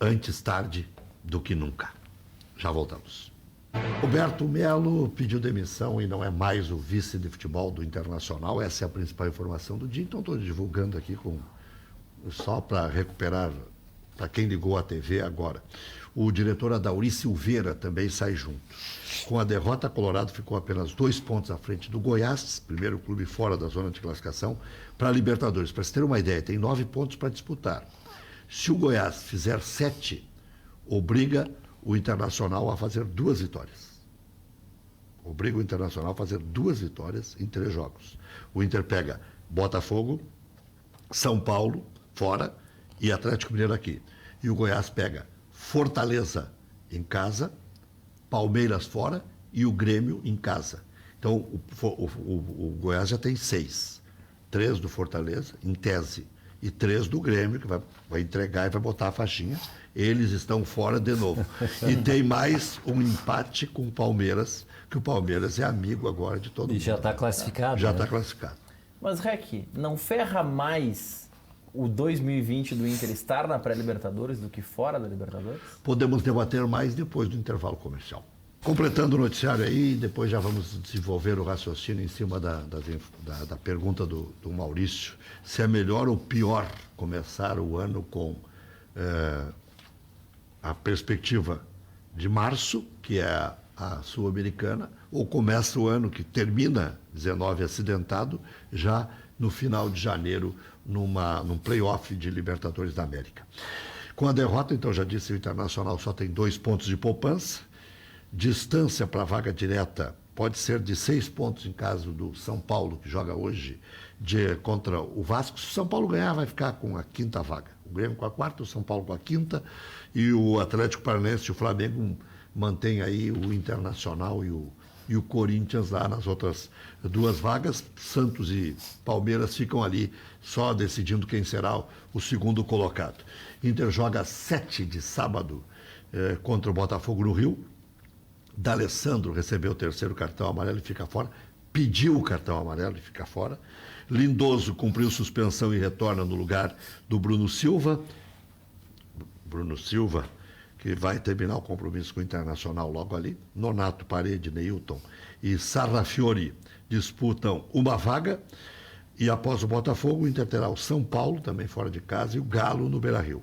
Antes tarde do que nunca. Já voltamos. Roberto Melo pediu demissão e não é mais o vice de futebol do Internacional. Essa é a principal informação do dia. Então estou divulgando aqui só para recuperar, para quem ligou a TV agora. O diretor Adauri Silveira também sai junto. Com a derrota, Colorado ficou apenas 2 pontos à frente do Goiás, primeiro clube fora da zona de classificação, para a Libertadores. Para você ter uma ideia, tem 9 pontos para disputar. Se o Goiás fizer 7, obriga o Internacional a fazer 2 vitórias. Obriga o Internacional a fazer 2 vitórias em 3 jogos. O Inter pega Botafogo, São Paulo, fora, e Atlético Mineiro aqui. E o Goiás pega Fortaleza em casa, Palmeiras fora e o Grêmio em casa. Então, o Goiás já tem 6. 3 do Fortaleza, em tese, e 3 do Grêmio, que vai entregar e vai botar a faixinha. Eles estão fora de novo. E tem mais um empate com o Palmeiras, que o Palmeiras é amigo agora de todo mundo. E já está classificado. Já está classificado. Mas, Rec, não ferra mais o 2020 do Inter estar na pré-Libertadores do que fora da Libertadores? Podemos debater mais depois do intervalo comercial. Completando o noticiário aí, depois já vamos desenvolver o raciocínio em cima da pergunta do Maurício, se é melhor ou pior começar o ano com a perspectiva de março, que é a Sul-Americana, ou começa o ano que termina 19 acidentado, já no final de janeiro, num play-off de Libertadores da América. Com a derrota, então, já disse, o Internacional só tem 2 pontos de poupança. Distância para a vaga direta pode ser de 6 pontos em caso do São Paulo, que joga hoje contra o Vasco. Se o São Paulo ganhar, vai ficar com a 5ª vaga. O Grêmio com a 4ª, o São Paulo com a 5ª, e o Atlético Paranaense e o Flamengo mantêm aí o Internacional e o Corinthians lá nas outras 2 vagas. Santos e Palmeiras ficam ali só decidindo quem será o segundo colocado. Inter joga 7 de sábado contra o Botafogo no Rio. D'Alessandro recebeu o 3º cartão amarelo e fica fora. Pediu o cartão amarelo e fica fora. Lindoso cumpriu suspensão e retorna no lugar do Bruno Silva. Bruno Silva, que vai terminar o compromisso com o Internacional logo ali. Nonato, Parede, Neilton e Sarrafiori disputam uma vaga. E após o Botafogo, o Inter terá o São Paulo, também fora de casa, e o Galo no Beira-Rio.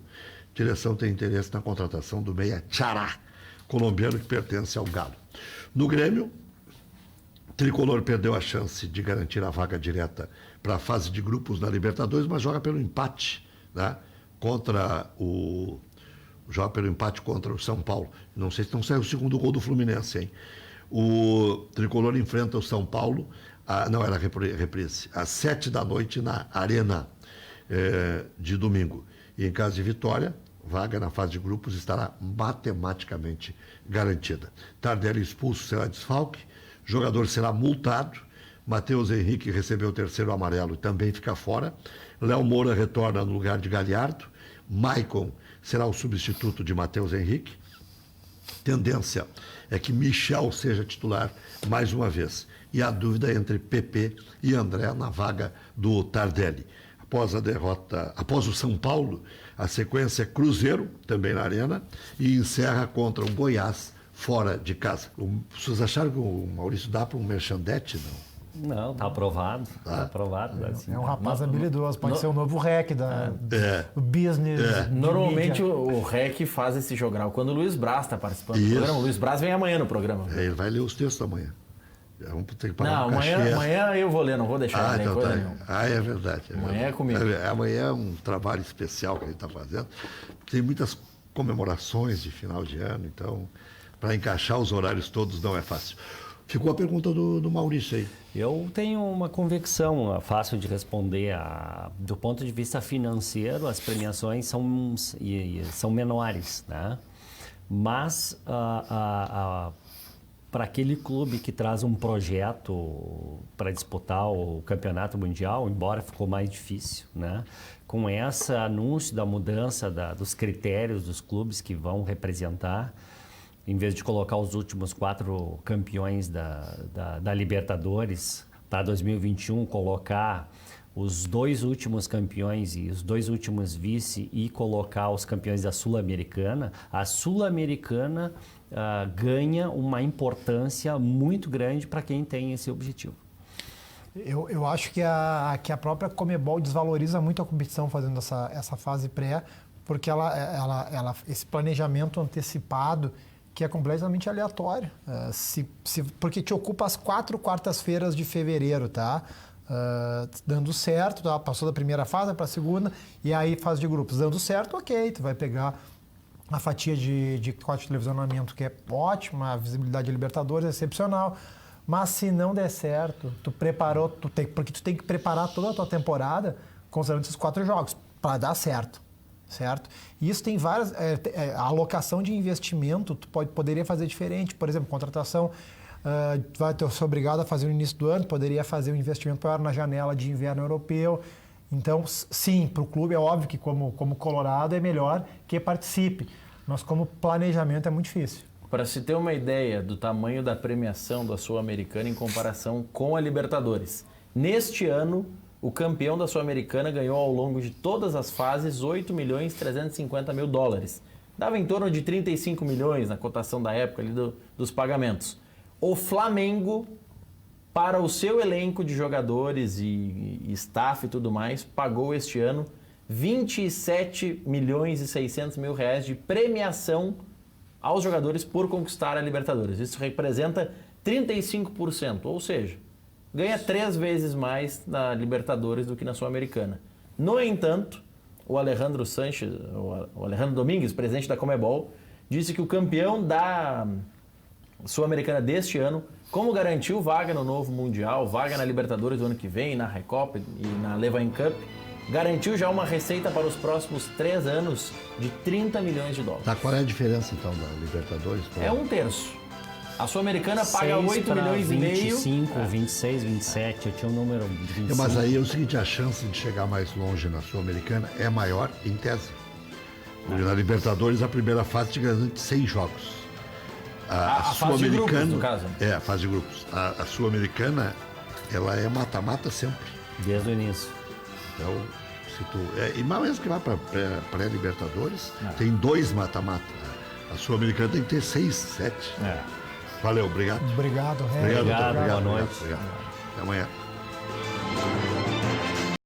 A direção tem interesse na contratação do meia Tchará, colombiano que pertence ao Galo. No Grêmio, Tricolor perdeu a chance de garantir a vaga direta para a fase de grupos na Libertadores, mas joga pelo empate né? Contra já pelo empate contra o São Paulo. Não sei se não saiu o segundo gol do Fluminense, hein? O Tricolor enfrenta o São Paulo, não era reprise, às 7h na Arena de domingo. E em caso de vitória, vaga na fase de grupos estará matematicamente garantida. Tardelli expulso será desfalque, jogador será multado, Matheus Henrique recebeu o 3º amarelo e também fica fora, Léo Moura retorna no lugar de Galhardo, Maicon será o substituto de Matheus Henrique. Tendência é que Michel seja titular mais uma vez. E a dúvida é entre Pepe e André na vaga do Tardelli. Após a derrota, após o São Paulo, a sequência é Cruzeiro, também na Arena, e encerra contra o Goiás, fora de casa. Vocês acharam que o Maurício dá para um merchandete? Não, está aprovado. Está aprovado. Assim. É um rapaz habilidoso, pode ser o novo REC do business. Normalmente o REC faz esse jogral quando o Luiz Braz está participando do programa. O Luiz Braz vem amanhã no programa. Ele vai ler os textos amanhã. Vamos ter que pagar amanhã eu vou ler, não vou deixar então coisa nenhuma. É verdade. Amanhã é comigo. Amanhã é um trabalho especial que a gente está fazendo. Tem muitas comemorações de final de ano, então para encaixar os horários todos não é fácil. Ficou a pergunta do Maurício aí. Eu tenho uma convicção fácil de responder. Do ponto de vista financeiro, as premiações são menores, né? Mas para aquele clube que traz um projeto para disputar o campeonato mundial, embora ficou mais difícil, né? Com esse anúncio da mudança dos critérios dos clubes que vão representar, em vez de colocar os últimos 4 campeões da Libertadores para 2021, colocar os 2 últimos campeões e os 2 últimos vice e colocar os campeões da Sul-Americana, a Sul-Americana ganha uma importância muito grande para quem tem esse objetivo. Eu acho que a própria Conmebol desvaloriza muito a competição fazendo essa fase pré, porque esse planejamento antecipado que é completamente aleatório, porque te ocupa as 4 quartas-feiras de fevereiro, tá? Dando certo, tá? Passou da primeira fase para a segunda, e aí fase de grupos. Dando certo, ok, tu vai pegar a fatia de cota de televisionamento, que é ótima, a visibilidade de Libertadores é excepcional, mas se não der certo, porque tu tem que preparar toda a tua temporada considerando esses 4 jogos, para dar certo. Certo? E isso tem várias... a alocação de investimento tu poderia fazer diferente. Por exemplo, contratação, vai ser obrigado a fazer no início do ano, poderia fazer um investimento maior na janela de inverno europeu. Então, sim, para o clube é óbvio que como Colorado é melhor que participe, mas como planejamento é muito difícil. Para se ter uma ideia do tamanho da premiação da Sul-Americana em comparação com a Libertadores, neste ano, o campeão da Sul-Americana ganhou ao longo de todas as fases 8.350.000 dólares. Dava em torno de 35 milhões na cotação da época ali dos pagamentos. O Flamengo, para o seu elenco de jogadores e staff e tudo mais, pagou este ano 27.600.000 reais de premiação aos jogadores por conquistar a Libertadores. Isso representa 35%, ou seja, ganha 3 vezes mais na Libertadores do que na Sul-Americana. No entanto, o Alejandro Domingues, presidente da Conmebol, disse que o campeão da Sul-Americana deste ano, como garantiu vaga no novo Mundial, vaga na Libertadores do ano que vem, na Recopa e na Levain Cup, garantiu já uma receita para os próximos 3 anos de 30 milhões de dólares. Tá, qual é a diferença então da Libertadores? É 1/3. A Sul-Americana paga 8 milhões e meio. 25, 26, 27, eu tinha um número de 25. Mas aí é o seguinte, a chance de chegar mais longe na Sul-Americana é maior em tese. Porque na Libertadores a primeira fase te garante 6 jogos. A fase de grupos, no caso. É, a fase de grupos. A Sul-Americana, ela é mata-mata sempre. Desde o início. Então, se tu... e mesmo que vá para pré-Libertadores, tem 2 mata-mata. A Sul-Americana tem que ter 6, 7. É. Valeu, obrigado. Obrigado, Obrigado, boa noite. Obrigado. Até amanhã.